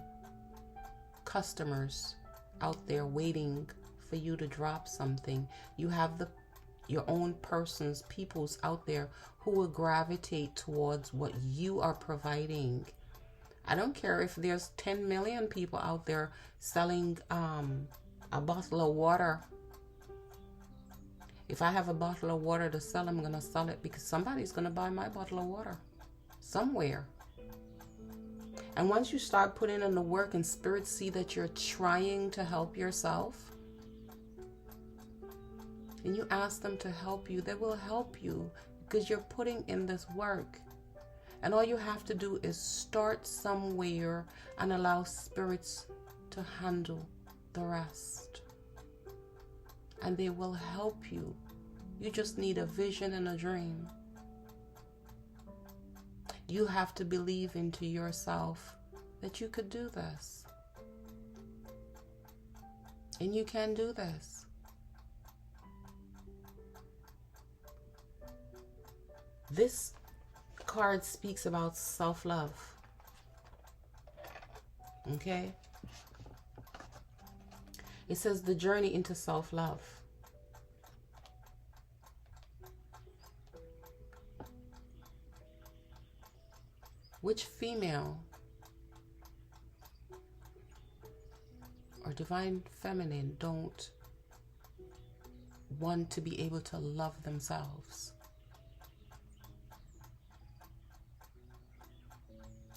customers out there waiting for you to drop something. You have your own peoples out there who will gravitate towards what you are providing. I don't care if there's 10 million people out there selling a bottle of water. If I have a bottle of water to sell, I'm going to sell it because somebody's going to buy my bottle of water somewhere. And once you start putting in the work and spirits see that you're trying to help yourself, and you ask them to help you, they will help you because you're putting in this work. And all you have to do is start somewhere and allow spirits to handle the rest. And they will help you. You just need a vision and a dream. You have to believe into yourself that you could do this. And you can do this. This card speaks about self-love. Okay? It says the journey into self-love. Which female or divine feminine don't want to be able to love themselves?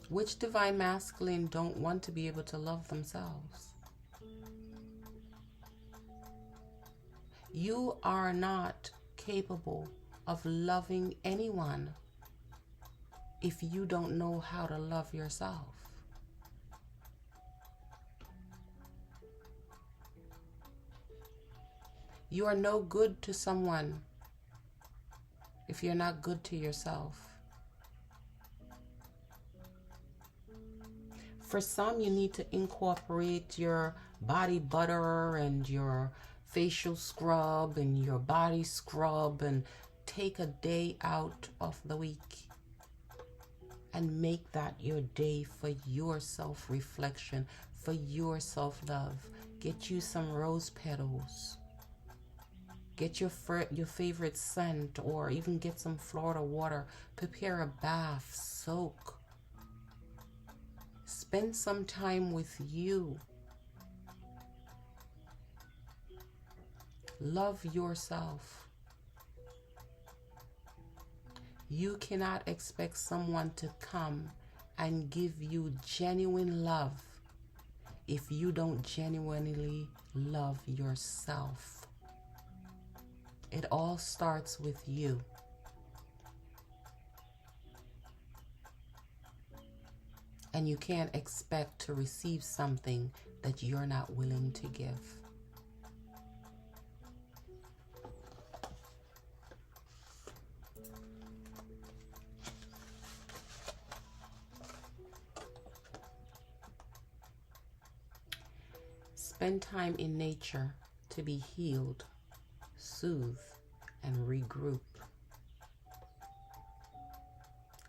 Which divine masculine don't want to be able to love themselves? You are not capable of loving anyone if you don't know how to love yourself. You are no good to someone if you're not good to yourself. For some, you need to incorporate your body butter and your facial scrub and your body scrub and take a day out of the week and make that your day for your self-reflection, for your self-love. Get you some rose petals. Get your favorite scent, or even get some Florida water. Prepare a bath, soak Spend some time with you. Love yourself. You cannot expect someone to come and give you genuine love if you don't genuinely love yourself. It all starts with you. And you can't expect to receive something that you're not willing to give. Spend time in nature to be healed, soothe, and regroup.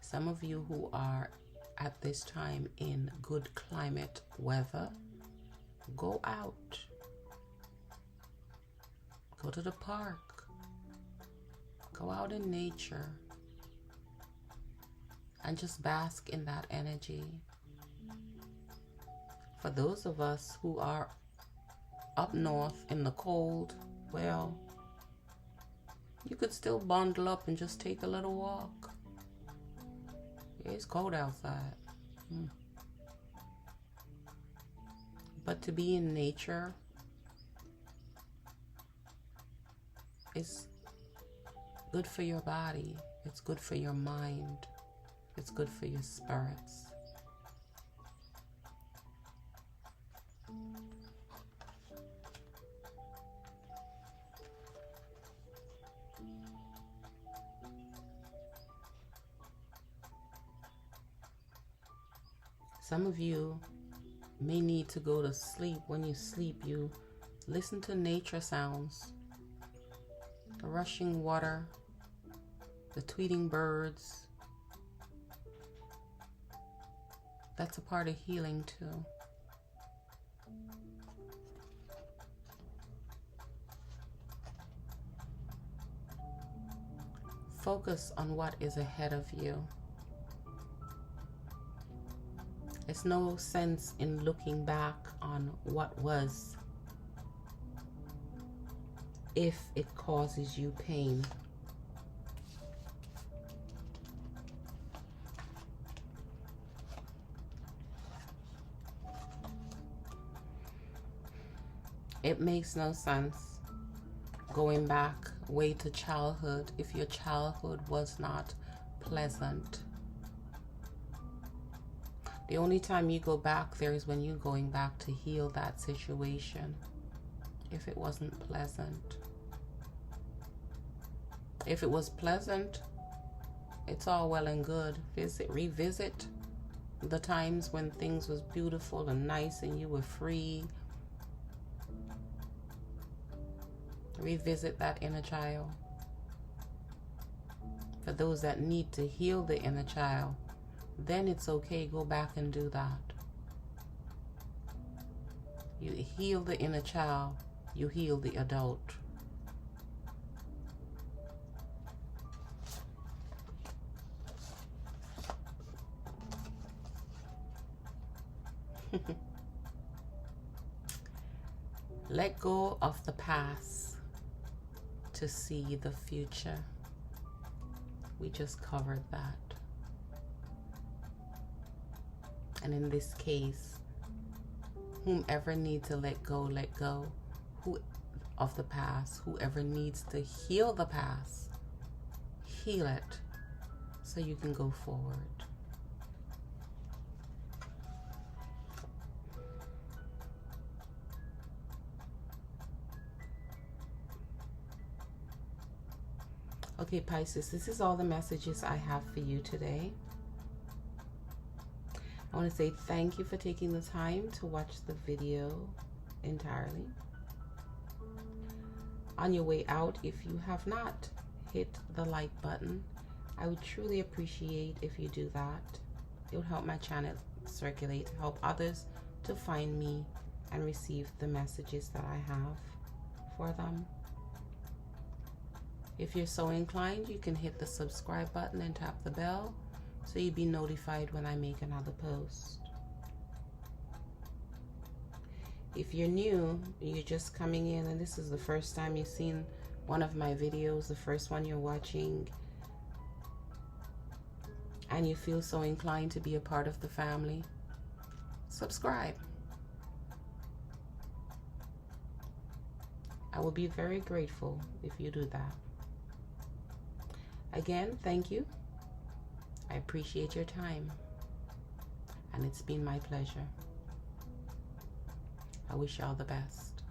Some of you who are at this time in good climate weather, go out. Go to the park. Go out in nature and just bask in that energy. For those of us who are up north in the cold, well, you could still bundle up and just take a little walk. It's cold outside. But to be in nature is good for your body. It's good for your mind. It's good for your spirits. Some of you may need to go to sleep. When you sleep, you listen to nature sounds. The rushing water, the tweeting birds. That's a part of healing too. Focus on what is ahead of you. There's no sense in looking back on what was if it causes you pain. It makes no sense going back way to childhood if your childhood was not pleasant. The only time you go back there is when you're going back to heal that situation, if it wasn't pleasant. If it was pleasant, it's all well and good. Revisit the times when things was beautiful and nice and you were free. Revisit that inner child. For those that need to heal the inner child, then it's okay, go back and do that. You heal the inner child, you heal the adult. Let go of the past to see the future. We just covered that. And in this case, whomever needs to let go of the past. Whoever needs to heal the past, heal it so you can go forward. Okay, Pisces, this is all the messages I have for you today. I want to say thank you for taking the time to watch the video entirely. On your way out, if you have not hit the like button, I would truly appreciate if you do that. It will help my channel circulate, help others to find me and receive the messages that I have for them. If you're so inclined, you can hit the subscribe button and tap the bell so you'll be notified when I make another post. If you're new, you're just coming in and this is the first time you've seen one of my videos, the first one you're watching, and you feel so inclined to be a part of the family, subscribe. I will be very grateful if you do that. Again, thank you. I appreciate your time, and it's been my pleasure. I wish you all the best.